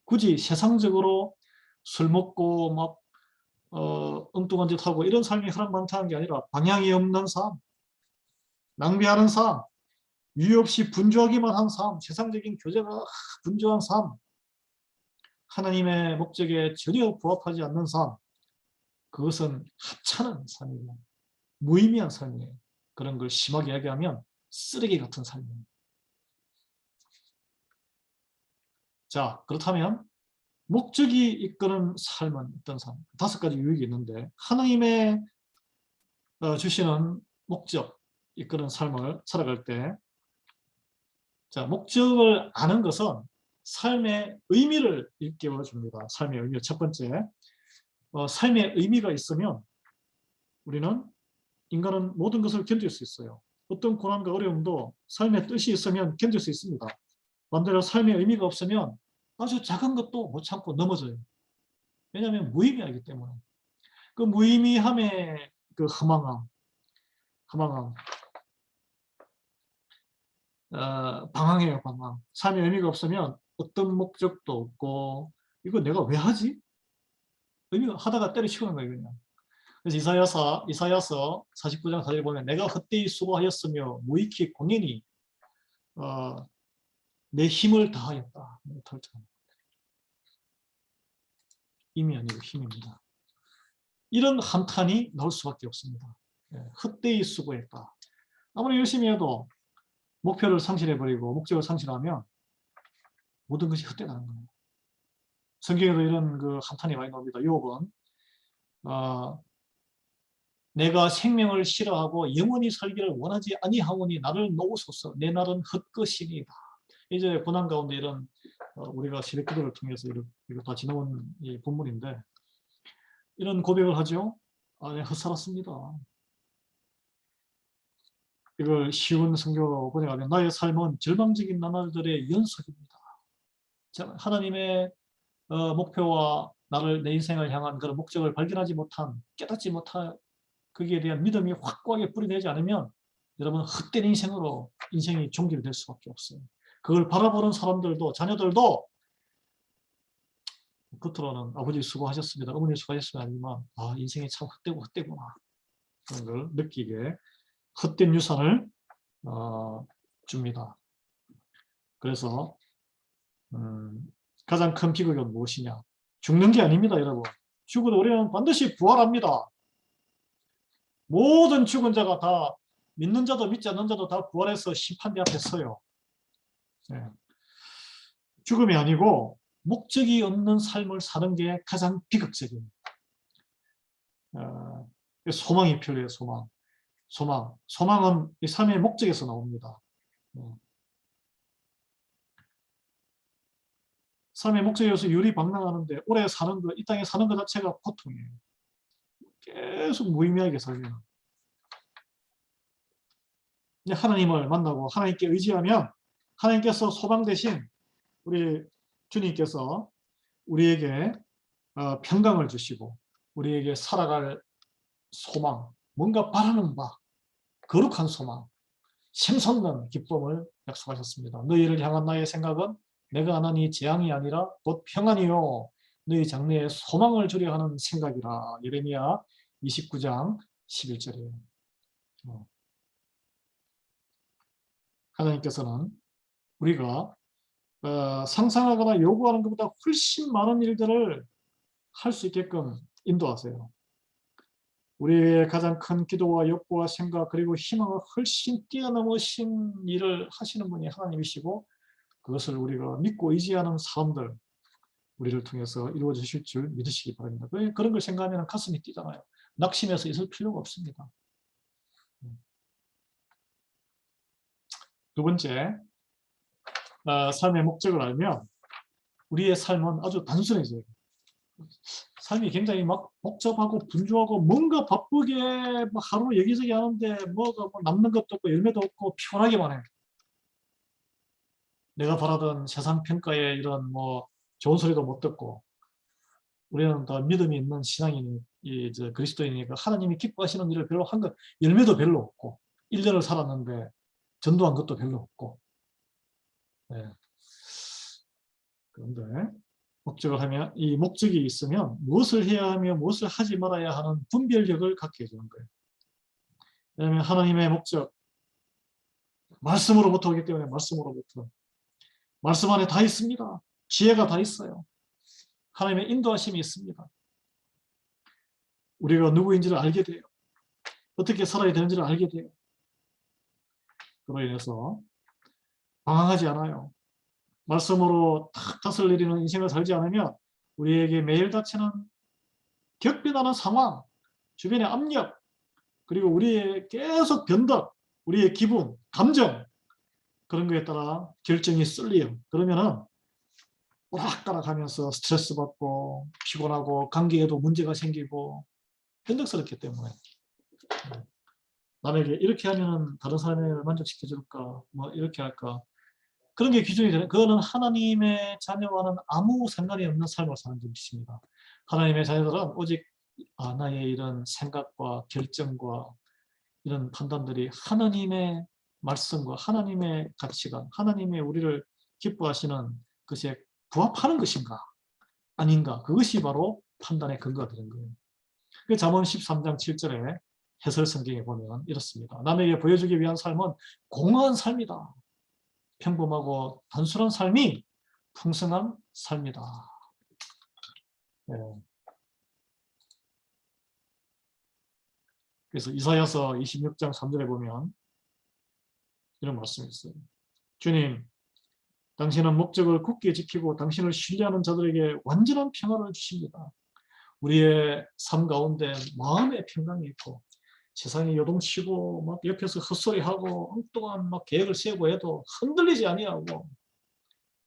굳이 세상적으로 술 먹고 막 엉뚱한 짓 하고 이런 삶이 허랑방탕한 게 아니라 방향이 없는 삶, 낭비하는 삶, 이유 없이 분주하기만 한 삶, 세상적인 교제가 분주한 삶, 하나님의 목적에 전혀 부합하지 않는 삶, 그것은 하찮은 삶이고 무의미한 삶이에요. 그런 걸 심하게 이야기하면 쓰레기 같은 삶이에요. 자, 그렇다면 목적이 이끄는 삶은 어떤 삶? 5가지 유익이 있는데, 하나님의 주시는 목적, 이끄는 삶을 살아갈 때, 자, 목적을 아는 것은 삶의 의미를 일깨워 줍니다. 삶의 의미. 첫 번째, 삶의 의미가 있으면 인간은 모든 것을 견딜 수 있어요. 어떤 고난과 어려움도 삶의 뜻이 있으면 견딜 수 있습니다. 반대로 삶의 의미가 없으면 아주 작은 것도 못 참고 넘어져요. 왜냐하면 무의미하기 때문에. 그 무의미함의 그 허망함, 방황해요, 방황. 삶의 의미가 없으면 어떤 목적도 없고, 이거 내가 왜 하지? 의미가 하다가 때려치우는 거예요, 그냥. 그래서 이사야서 49장 4절 보면, 내가 헛되이 수고하였으며 무익히 공연히 내 힘을 다하였다. 힘이 아니고 힘입니다. 이런 한탄이 나올 수밖에 없습니다. 헛되이 수고했다. 아무리 열심히 해도 목표를 상실해버리고 목적을 상실하면 모든 것이 헛되다는 거예요. 성경에도 이런 그 한탄이 많이 나옵니다. 욥은 내가 생명을 싫어하고 영원히 살기를 원하지 아니하오니 나를 놓으소서. 내 날은 헛것이니이다. 이제 고난 가운데 이런 우리가 시대기도를 통해서 이거 다 지나온 이 본문인데, 이런 고백을 하죠. 네, 헛살았습니다. 이걸 쉬운 성경으로 번역하면, 나의 삶은 절망적인 나날들의 연속입니다. 하나님의 목표와 내 인생을 향한 그런 목적을 발견하지 못한, 깨닫지 못한, 거기에 대한 믿음이 확고하게 뿌리되지 않으면 여러분 헛된 인생으로 인생이 종결될 수밖에 없어요. 그걸 바라보는 사람들도, 자녀들도 겉으로는 아버지 수고하셨습니다, 어머니 수고하셨습니다 하지만 인생이 참 헛되구나 그런 걸 느끼게 헛된 유산을 줍니다. 그래서 가장 큰 비극은 무엇이냐? 죽는 게 아닙니다, 여러분. 죽어도 우리는 반드시 부활합니다. 모든 죽은 자가 다, 믿는 자도 믿지 않는 자도 다 부활해서 심판대 앞에 서요. 네. 죽음이 아니고 목적이 없는 삶을 사는 게 가장 비극적입니다. 소망이 필요해요. 소망은 이 삶의 목적에서 나옵니다. 삶의 목적에서 유리방랑하는데 오래 사는 것, 이 땅에 사는 것 자체가 고통이에요. 계속 무의미하게 살면. 하나님을 만나고 하나님께 의지하면 하나님께서 소망 대신 우리 주님께서 우리에게 평강을 주시고 우리에게 살아갈 소망, 뭔가 바라는 바, 거룩한 소망, 샘솟는 기쁨을 약속하셨습니다. 너희를 향한 나의 생각은 내가 하는 이 재앙이 아니라 곧 평안이요 너희 장래에 소망을 주려 하는 생각이라. 예레미야 29장 11절이에요. 하나님께서는 우리가 상상하거나 요구하는 것보다 훨씬 많은 일들을 할 수 있게끔 인도하세요. 우리의 가장 큰 기도와 욕구와 생각 그리고 희망을 훨씬 뛰어넘으신 일을 하시는 분이 하나님이시고 그것을 우리가 믿고 의지하는 사람들 우리를 통해서 이루어지실 줄 믿으시기 바랍니다. 그런 걸 생각하면 가슴이 뛰잖아요. 낙심해서 있을 필요가 없습니다. 두 번째, 삶의 목적을 알면 우리의 삶은 아주 단순해져요. 삶이 굉장히 막 복잡하고 분주하고 뭔가 바쁘게 뭐 하루 여기저기 하는데 뭐가 뭐 남는 것도 없고 열매도 없고 피곤하기만 해. 내가 바라던 세상 평가에 이런 뭐 좋은 소리도 못 듣고 우리는 다 믿음이 있는 신앙인이 그리스도인이니까 하나님이 기뻐하시는 일을 별로 한 것, 열매도 별로 없고 1년을 살았는데 전도한 것도 별로 없고. 네. 그런데 목적을 하면 이 목적이 있으면 무엇을 해야 하며 무엇을 하지 말아야 하는 분별력을 갖게 해주는 거예요. 왜냐하면 하나님의 목적 말씀으로부터 오기 때문에 말씀으로부터 말씀 안에 다 있습니다. 지혜가 다 있어요. 하나님의 인도하심이 있습니다. 우리가 누구인지를 알게 돼요. 어떻게 살아야 되는지를 알게 돼요. 그로 인해서 방황하지 않아요. 말씀으로 탁 탓을 내리는 인생을 살지 않으면 우리에게 매일 닥치는 격변하는 상황, 주변의 압력, 그리고 우리의 계속 변덕, 우리의 기분, 감정 그런 거에 따라 결정이 쏠려요. 그러면은 오락가락하면서 스트레스 받고 피곤하고 관계에도 문제가 생기고 변덕스럽기 때문에 남에게 이렇게 하면은 다른 사람을 만족시켜 줄까 뭐 이렇게 할까 그런 게 기준이 되는 그거는 하나님의 자녀와는 아무 상관이 없는 삶을 사는 것입니다. 하나님의 자녀들은 오직 나의 이런 생각과 결정과 이런 판단들이 하나님의 말씀과 하나님의 가치관, 하나님의 우리를 기뻐하시는 것에 부합하는 것인가 아닌가 그것이 바로 판단의 근거가 되는 거예요. 그 잠언 13장 7절에 해설 성경에 보면 이렇습니다. 남에게 보여주기 위한 삶은 공허한 삶이다. 평범하고 단순한 삶이 풍성한 삶이다. 네. 그래서 이사야서 26장 3절에 보면 이런 말씀이 있어요. 주님, 당신은 목적을 굳게 지키고 당신을 신뢰하는 자들에게 완전한 평안을 주십니다. 우리의 삶 가운데 마음의 평강이 있고 세상이 요동치고 막 옆에서 헛소리하고 엉뚱한 막 계획을 세우고 해도 흔들리지 아니하고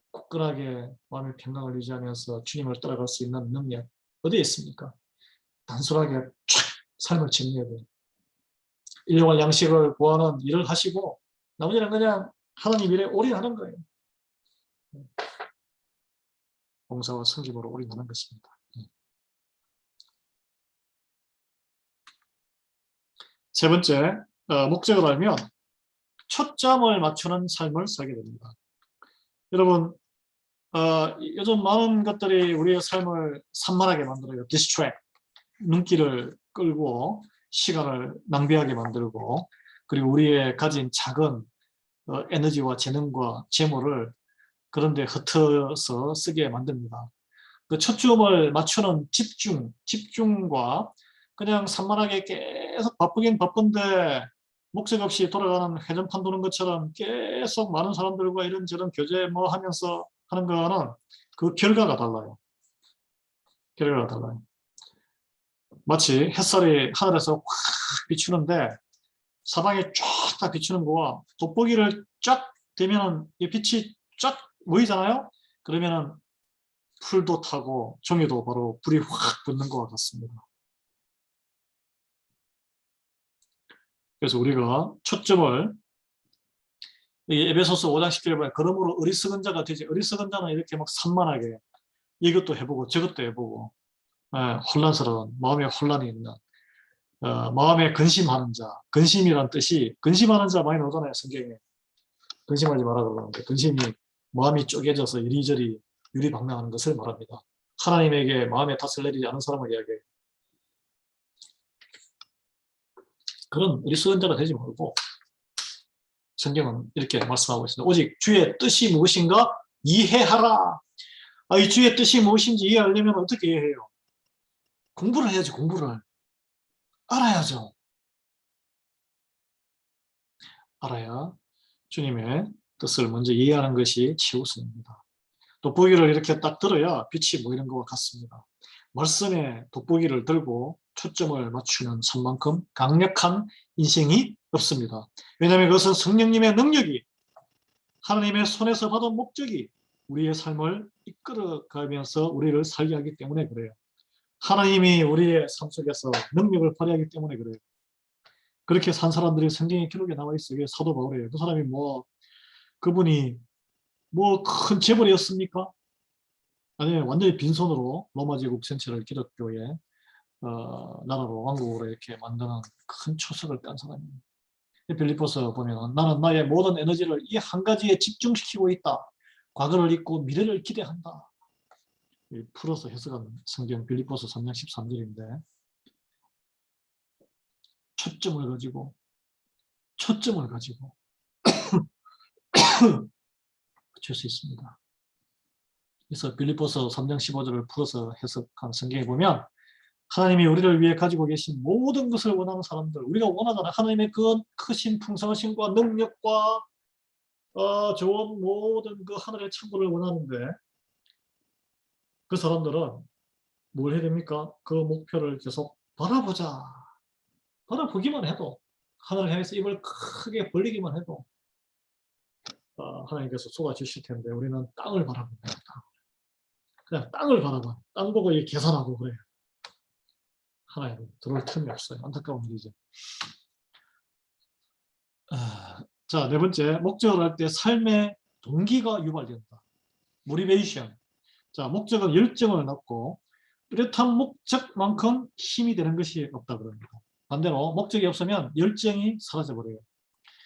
굳건하게 마음의 평강을 유지하면서 주님을 따라갈 수 있는 능력 어디에 있습니까? 단순하게 삶을 정리해야 돼요. 일용할 양식을 구하는 일을 하시고 나머지는 그냥 하나님 일에 올인하는 거예요. 봉사와 섬김으로 올인하는 것입니다. 세 번째, 목적을 알면 초점을 맞추는 삶을 살게 됩니다. 여러분, 요즘 많은 것들이 우리의 삶을 산만하게 만들어요. 디스트랙, 눈길을 끌고 시간을 낭비하게 만들고 그리고 우리의 가진 작은 에너지와 재능과 재물을 그런데 흩어서 쓰게 만듭니다. 그 초점을 맞추는 집중과 그냥 산만하게 계속 바쁘긴 바쁜데 목적 없이 돌아가는 회전판 도는 것처럼 계속 많은 사람들과 이런저런 교제 뭐 하면서 하는 거는 그 결과가 달라요. 결과가 달라요. 마치 햇살이 하늘에서 확 비추는데 사방에 쫙 다 비추는 거와 돋보기를 쫙 대면은 이 빛이 쫙 보이잖아요. 그러면은 풀도 타고 종이도 바로 불이 확 붙는 것과 같습니다. 그래서 우리가 초점을 에베소서 5장 10절에 보면 그러므로 어리석은 자가 되지. 어리석은 자는 이렇게 막 산만하게 이것도 해보고 저것도 해보고 혼란스러운 마음에 혼란이 있는 마음에 근심하는 자. 근심이란 뜻이 근심하는 자 많이 나오잖아요. 성경에. 근심하지 마라 그러는데 근심이 마음이 쪼개져서 이리저리 유리방랑하는 것을 말합니다. 하나님에게 마음에 탓을 내리지 않은 사람을 이야기해요. 그런 어리석은 자가 되지 말고 성경은 이렇게 말씀하고 있습니다. 오직 주의 뜻이 무엇인가 이해하라. 이 주의 뜻이 무엇인지 이해하려면 어떻게 이해해요? 공부를 해야지. 공부를 알아야죠. 알아야 주님의 뜻을 먼저 이해하는 것이 최우선입니다. 돋보기를 이렇게 딱 들어야 빛이 보이는 것과 같습니다. 말씀에 돋보기를 들고 초점을 맞추는 산만큼 강력한 인생이 없습니다. 왜냐하면 그것은 성령님의 능력이 하나님의 손에서 받은 목적이 우리의 삶을 이끌어가면서 우리를 살게 하기 때문에 그래요. 하나님이 우리의 삶 속에서 능력을 발휘하기 때문에 그래요. 그렇게 산 사람들이 성경의 기록에 나와 있어요. 사도 바울이에요. 그 사람이 그분이 큰 재벌이었습니까? 아니면 완전히 빈손으로 로마 제국 전체를 기독교의 나라로 왕국으로 이렇게 만드는 큰 초석을 딴 사람입니다. 빌립보서 보면 나는 나의 모든 에너지를 이 한 가지에 집중시키고 있다. 과거를 잊고 미래를 기대한다. 풀어서 해석한 성경 빌립보서 3장 13절인데 초점을 가지고 붙일 수 있습니다. 그래서 빌립보서 3장 15절을 풀어서 해석한 성경에 보면 하나님이 우리를 위해 가지고 계신 모든 것을 원하는 사람들, 우리가 원하잖아요. 하나님의 그 크신 풍성하심과 능력과 좋은 모든 그 하늘의 천국을 원하는데 그 사람들은 뭘 해야 됩니까? 그 목표를 계속 바라보기만 해도 하늘을 향해서 입을 크게 벌리기만 해도 하나님께서 쏟아주실 텐데 우리는 땅을 바라봅니다. 그냥 땅을 바라봐. 땅 보고 계산하고 그래요. 하나님 들어올 틈이 없어요. 안타까운 일이죠. 자, 네 번째, 목적을 할 때 삶의 동기가 유발된다. 모티베이션. 자, 목적은 열정을 낳고 뚜렷한 목적만큼 힘이 되는 것이 없다 그럽니다. 반대로 목적이 없으면 열정이 사라져버려요.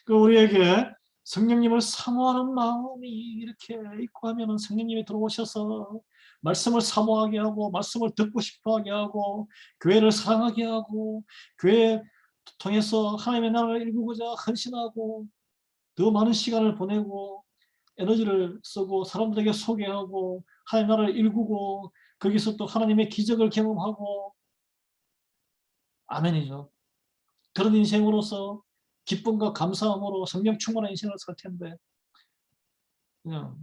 우리에게 성령님을 사모하는 마음이 이렇게 있고 하면 성령님이 들어오셔서 말씀을 사모하게 하고 말씀을 듣고 싶어하게 하고 교회를 사랑하게 하고 교회 통해서 하나님의 나라를 일구고자 헌신하고 더 많은 시간을 보내고 에너지를 쓰고 사람들에게 소개하고 하나님 나라를 일구고 거기서 또 하나님의 기적을 경험하고 아멘이죠. 그런 인생으로서 기쁨과 감사함으로 성령 충만한 인생을 살 텐데 그냥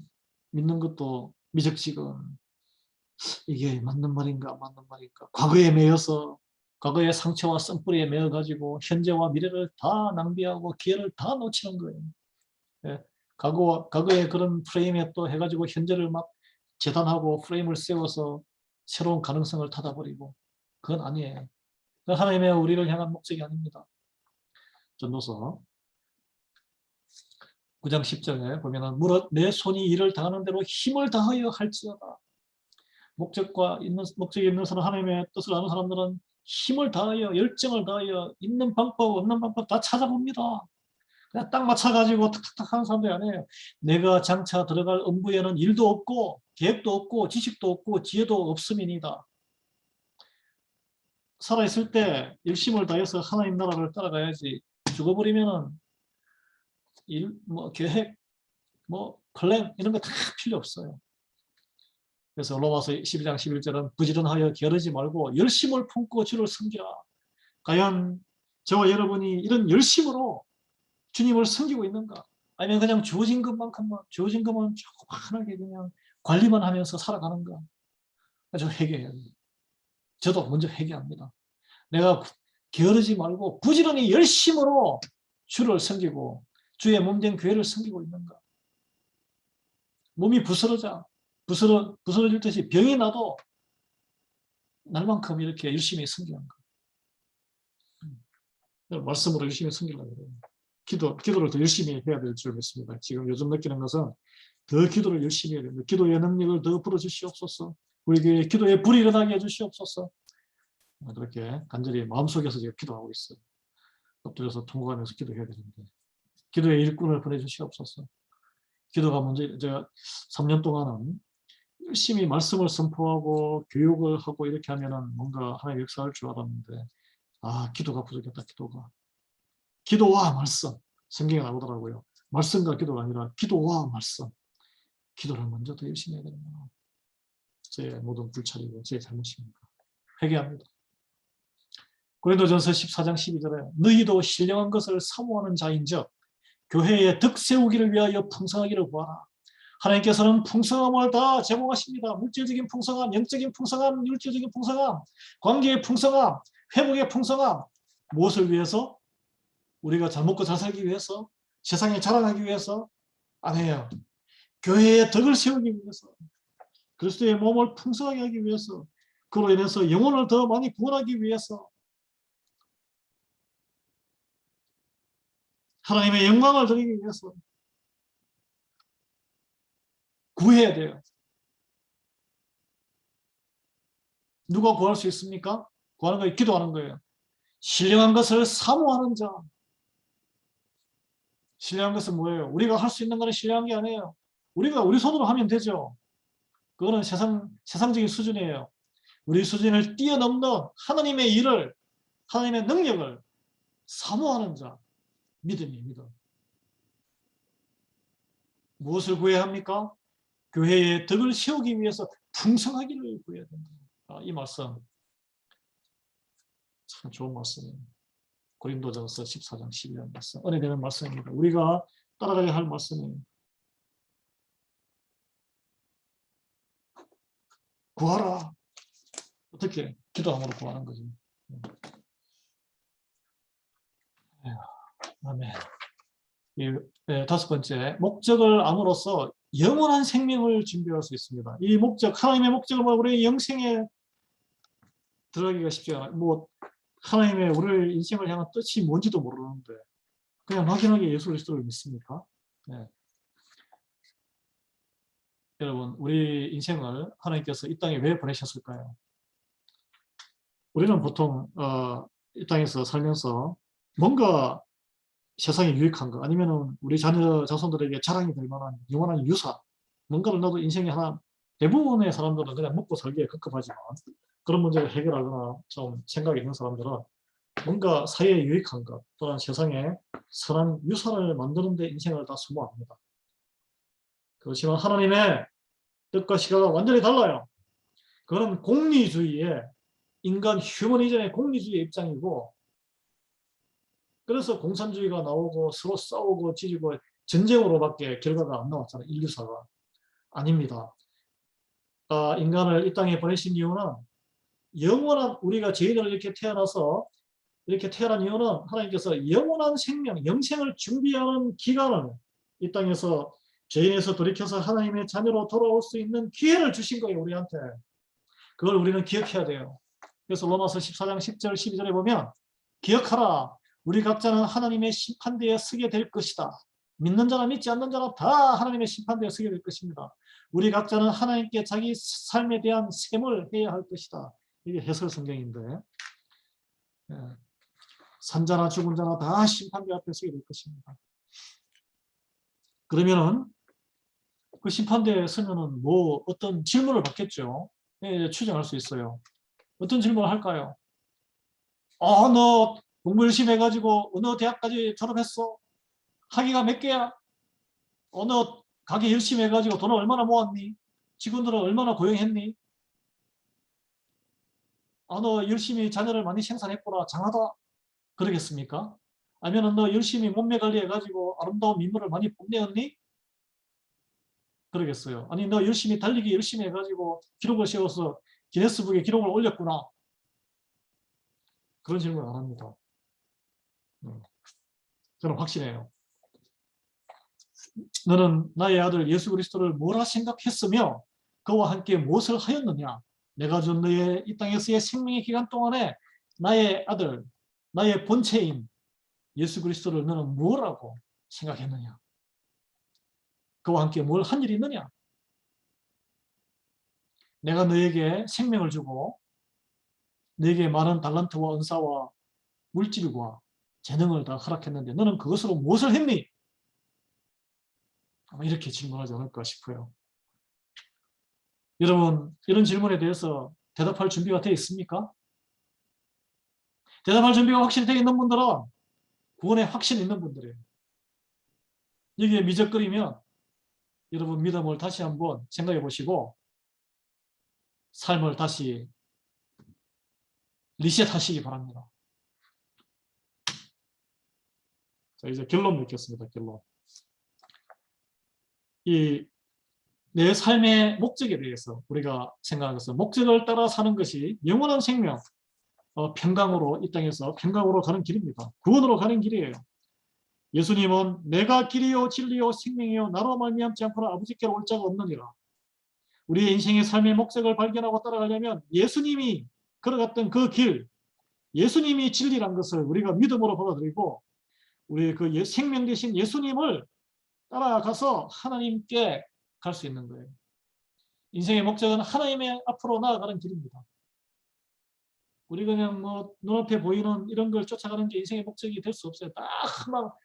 믿는 것도 미적지근 이게 맞는 말인가 맞는 말인가 과거에 매여서 과거의 상처와 썬뿌리에 매여가지고 현재와 미래를 다 낭비하고 기회를 다 놓치는 거예요. 예, 과거의 그런 프레임에 또 해가지고 현재를 막 재단하고 프레임을 세워서 새로운 가능성을 닫아버리고 그건 아니에요. 하나님의 우리를 향한 목적이 아닙니다. 전도서 9장 10절에 보면은 무릇 내 손이 일을 다하는 대로 힘을 다하여 할지어다. 목적이 있는 사람, 하나님의 뜻을 아는 사람들은 힘을 다하여 열정을 다하여 있는 방법 없는 방법 다 찾아봅니다. 그냥 딱 맞춰가지고 탁탁탁 하는 사람들이 아니에요. 내가 장차 들어갈 음부에는 일도 없고 계획도 없고 지식도 없고 지혜도 없음이니다. 살아있을 때 열심을 다해서 하나님 나라를 따라가야지 죽어버리면은 일, 뭐 계획, 뭐 플랜 이런 거 다 필요 없어요. 그래서 로마서 12장 11절은 부지런하여 게으르지 말고 열심을 품고 주를 섬기라. 과연 저와 여러분이 이런 열심으로 주님을 섬기고 있는가? 아니면 그냥 주어진 것만큼만, 주어진 것만 조그만하게 그냥 관리만 하면서 살아가는가? 저 회개해야 돼요. 저도 먼저 회개합니다. 내가 게으르지 말고 부지런히 열심으로 주를 섬기고 주의 몸된 교회를 섬기고 있는가? 몸이 부스러질 듯이 병이 나도 날만큼 이렇게 열심히 섬기는 거. 말씀으로 열심히 섬기려고 해요. 기도를 더 열심히 해야 될 줄 믿습니다. 지금 요즘 느끼는 것은 더 기도를 열심히 해야 됩니다. 기도의 능력을 더 풀어주시옵소서. 우리 교회에 기도의 불이 일어나게 해주시옵소서. 그렇게 간절히 마음속에서 제가 기도하고 있어요. 엎드려서 통곡하면서 기도해야 되는데 기도의 일꾼을 보내주시옵소서. 기도가 먼저 제가 3년 동안은 열심히 말씀을 선포하고 교육을 하고 이렇게 하면은 뭔가 하나님의 역사할 줄 알았는데 기도가 부족했다. 기도와 말씀. 성경에 나오더라고요. 말씀과 기도가 아니라 기도와 말씀. 기도를 먼저 더 열심히 해야 되는구나. 제 모든 불찰이고 제 잘못입니다. 회개합니다. 고린도전서 14장 12절에 너희도 신령한 것을 사모하는 자인즉 교회에 덕 세우기를 위하여 풍성하기를 구하라. 하나님께서는 풍성함을 다 제공하십니다. 물질적인 풍성함, 영적인 풍성함, 율적인 풍성함, 관계의 풍성함, 회복의 풍성함. 무엇을 위해서? 우리가 잘 먹고 잘 살기 위해서? 세상에 자랑하기 위해서? 아니에요. 교회에 덕을 세우기 위해서, 그리스도의 몸을 풍성하게 하기 위해서, 그로 인해서 영혼을 더 많이 구원하기 위해서, 하나님의 영광을 드리기 위해서 구해야 돼요. 누가 구할 수 있습니까? 구하는 거예요. 기도하는 거예요. 신령한 것을 사모하는 자. 신령한 것은 뭐예요? 우리가 할 수 있는 것은 신령한 게 아니에요. 우리가 우리 손으로 하면 되죠. 그거는 세상적인 수준이에요. 우리 수준을 뛰어넘는 하나님의 일을, 하나님의 능력을 사모하는 자. 믿음이 믿음. 무엇을 구해야 합니까? 교회의 덕을 세우기 위해서 풍성하기를 구해야 된다. 이 말씀 참 좋은 말씀이에요. 고린도전서 14장 12절 말씀. 은혜되는 말씀입니다. 우리가 따라가야 할 말씀이에요. 구하라. 어떻게? 기도함으로 구하는 거죠. 아멘. 다섯 번째, 목적을 암으로써 영원한 생명을 준비할 수 있습니다. 이 목적, 하나님의 목적을 우리의 영생에 들어가기가 쉽지 않아요. 하나님의 우리의 인생을 향한 뜻이 뭔지도 모르는데 그냥 막연하게 예수 그리스도를 믿습니까? 네. 여러분, 우리 인생을 하나님께서 이 땅에 왜 보내셨을까요? 우리는 보통 이 땅에서 살면서 뭔가 세상에 유익한 거 아니면 우리 자녀 자손들에게 자랑이 될 만한 영원한 유산, 뭔가를 나도 인생에 하나, 대부분의 사람들은 그냥 먹고 살기에 급급하지만 그런 문제를 해결하거나 좀 생각이 있는 사람들은 뭔가 사회에 유익한 것 또는 세상에 선한 유산을 만드는 데 인생을 다 소모합니다. 그렇지만 하나님의 뜻과 시각은 완전히 달라요. 그거는 공리주의의, 인간 휴머니즘의 공리주의의 입장이고, 그래서 공산주의가 나오고 서로 싸우고 찢고 전쟁으로밖에 결과가 안 나왔잖아요. 인류사가. 아닙니다. 인간을 이 땅에 보내신 이유는 영원한, 우리가 죄인으로 이렇게 태어나서 이렇게 태어난 이유는 하나님께서 영원한 생명, 영생을 준비하는 기간을 이 땅에서 죄인에서 돌이켜서 하나님의 자녀로 돌아올 수 있는 기회를 주신 거예요. 우리한테. 그걸 우리는 기억해야 돼요. 그래서 로마서 14장 10절 12절에 보면 기억하라. 우리 각자는 하나님의 심판대에 서게 될 것이다. 믿는 자나 믿지 않는 자나 다 하나님의 심판대에 서게 될 것입니다. 우리 각자는 하나님께 자기 삶에 대한 셈을 해야 할 것이다. 이게 해설 성경인데 산자나 죽은 자나 다 심판대 앞에 서게 될 것입니다. 그러면은 그 심판대에 서면은 어떤 질문을 받겠죠. 추정할 수 있어요. 어떤 질문을 할까요? 너 공부 열심히 해가지고 어느 대학까지 졸업했어? 학위가 몇 개야? 어느 가게 열심히 해가지고 돈을 얼마나 모았니? 직원들을 얼마나 고용했니? 너 열심히 자녀를 많이 생산했구나. 장하다. 그러겠습니까? 아니면 너 열심히 몸매 관리해가지고 아름다운 미모를 많이 뽐내었니? 그러겠어요. 아니 너 열심히 달리기 열심히 해가지고 기록을 세워서 기네스북에 기록을 올렸구나. 그런 질문 안 합니다. 저는 확신해요. 너는 나의 아들 예수 그리스도를 뭐라 생각했으며 그와 함께 무엇을 하였느냐? 내가 준 너의 이 땅에서의 생명의 기간 동안에 나의 아들, 나의 본체인 예수 그리스도를 너는 뭐라고 생각했느냐? 그와 함께 뭘 한 일이 있느냐? 내가 너에게 생명을 주고 너에게 많은 달란트와 은사와 물질과 재능을 다 허락했는데 너는 그것으로 무엇을 했니? 아마 이렇게 질문하지 않을까 싶어요. 여러분 이런 질문에 대해서 대답할 준비가 되어 있습니까? 대답할 준비가 확실히 되어 있는 분들은 구원에 확신 있는 분들이에요. 여기에 미적거리면 여러분 믿음을 다시 한번 생각해 보시고 삶을 다시 리셋하시기 바랍니다. 자, 이제 결론 맺겠습니다. 결론. 이 내 삶의 목적에 대해서 우리가 생각하는 것은 목적을 따라 사는 것이 영원한 생명, 평강으로 이 땅에서 평강으로 가는 길입니다. 구원으로 가는 길이에요. 예수님은 내가 길이요 진리요 생명이요 나로 말미암지 않고는 아버지께로 올 자가 없느니라. 우리의 인생의 삶의 목적을 발견하고 따라가려면 예수님이 걸어갔던 그 길, 예수님이 진리란 것을 우리가 믿음으로 받아들이고 우리 그 생명 되신 예수님을 따라가서 하나님께 갈 수 있는 거예요. 인생의 목적은 하나님의 앞으로 나아가는 길입니다. 우리 그냥 뭐 눈앞에 보이는 이런 걸 쫓아가는 게 인생의 목적이 될 수 없어요. 딱 막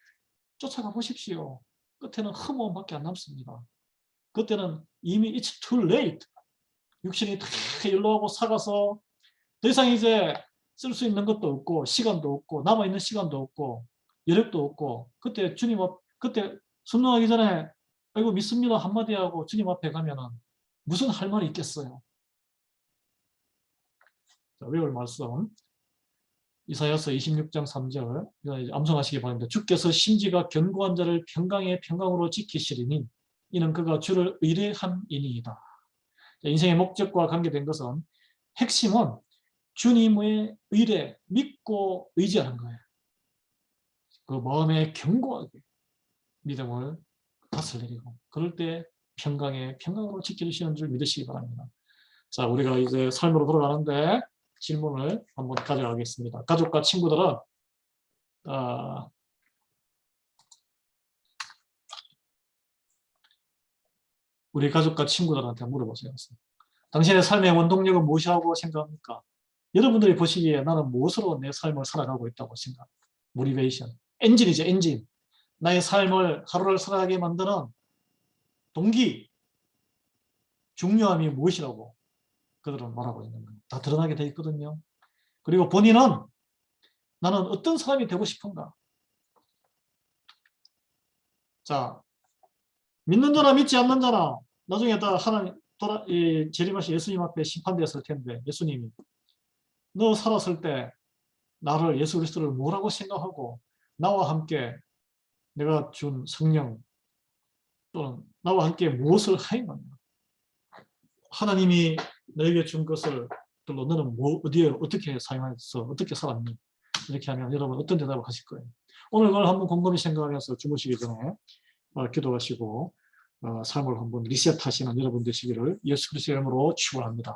쫓아가 보십시오. 끝에는 허무함밖에 안 남습니다. 그때는 이미 it's too late. 육신이 다 연로하고 사가서 더 이상 이제 쓸 수 있는 것도 없고 시간도 없고 남아있는 시간도 없고 여력도 없고 그때 주님 그때 순종하기 전에 아이고 믿습니다 한마디 하고 주님 앞에 가면은 무슨 할 말이 있겠어요. 자, 외울 말씀 이사야서 26장 3절 암송하시기 바랍니다. 주께서 심지가 견고한 자를 평강의 평강으로 지키시리니 이는 그가 주를 의뢰함이니이다. 인생의 목적과 관계된 것은 핵심은 주님의 의뢰, 믿고 의지하는 거예요. 그 마음에 견고하게 믿음을 다스리고 그럴 때 평강으로 지켜주시는 줄 믿으시기 바랍니다. 자, 우리가 이제 삶으로 돌아가는데 질문을 한번 가져가겠습니다. 가족과 친구들은 우리 가족과 친구들한테 물어보세요. 당신의 삶의 원동력은 무엇이라고 생각합니까? 여러분들이 보시기에 나는 무엇으로 내 삶을 살아가고 있다고 생각합니까? 모티베이션. 엔진이죠, 엔진. 나의 삶을 하루를 살아가게 만드는 동기, 중요함이 무엇이라고 그들은 말하고 있는 거예요. 다 드러나게 돼 있거든요. 그리고 본인은 나는 어떤 사람이 되고 싶은가? 자, 믿는 자나 믿지 않는 자나 나중에 다 하나님 재림하신 예수님 앞에 심판되었을 텐데 예수님이 너 살았을 때 나를 예수 그리스도를 뭐라고 생각하고 나와 함께 내가 준 성령 또는 나와 함께 무엇을 하였느냐? 하나님이 너에게 준 것을 들로 너는 어디에 어떻게 사용해서 어떻게 살았니? 이렇게 하면 여러분 어떤 대답을 하실 거예요? 오늘 그걸 한번 곰곰이 생각하면서 주무시기 전에 기도하시고 삶을 한번 리셋하시는 여러분 되시기를 예수 그리스도의 이름으로 축원합니다.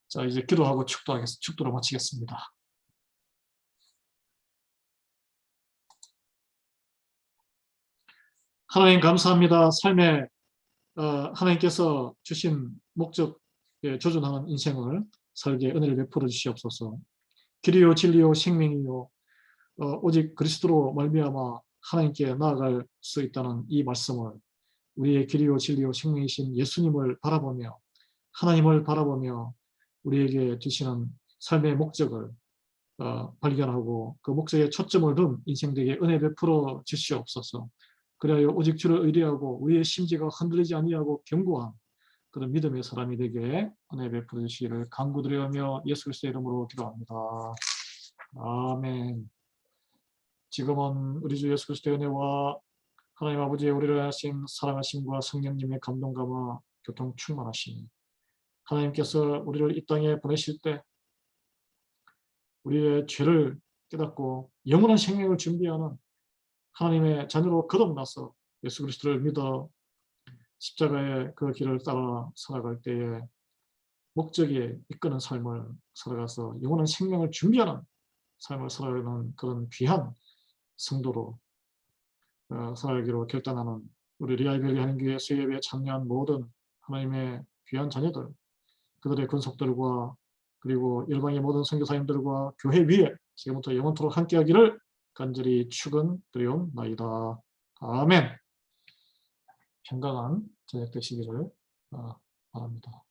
자, 이제 기도하고 축도로 마치겠습니다. 하나님 감사합니다. 삶에 하나님께서 주신 목적에 조준하는 인생을 살게 은혜를 베풀어 주시옵소서. 길이요 진리요 생명이요 오직 그리스도로 말미암아 하나님께 나아갈 수 있다는 이 말씀을 우리의 길이요 진리요 생명이신 예수님을 바라보며 하나님을 바라보며 우리에게 주시는 삶의 목적을 발견하고 그 목적에 초점을 둔 인생들에게 은혜 베풀어 주시옵소서. 그리하여 오직 주를 의뢰하고 우리의 심지가 흔들리지 아니하고 견고한 그런 믿음의 사람이 되게 은혜 베풀어 주시기를 간구드리며 예수 그리스도의 이름으로 기도합니다. 아멘. 지금은 우리 주 예수 그리스도의 은혜와 하나님 아버지의 우리를 하신 사랑하심과 성령님의 감동감화 교통 충만하심, 하나님께서 우리를 이 땅에 보내실 때 우리의 죄를 깨닫고 영원한 생명을 준비하는 하나님의 자녀로 거듭나서 예수 그리스도를 믿어 십자가의 그 길을 따라 살아갈 때에 목적이 이끄는 삶을 살아가서 영원한 생명을 준비하는 삶을 살아가는 그런 귀한 성도로 살아가기로 결단하는 우리 리아이벨리 하나님교회 수요예배에 참여한 모든 하나님의 귀한 자녀들, 그들의 권속들과 그리고 일방의 모든 선교사님들과 교회 위에 지금부터 영원토록 함께하기를 간절히 축원드리옵나이다. 아멘. 평강한 저녁 되시기를 바랍니다.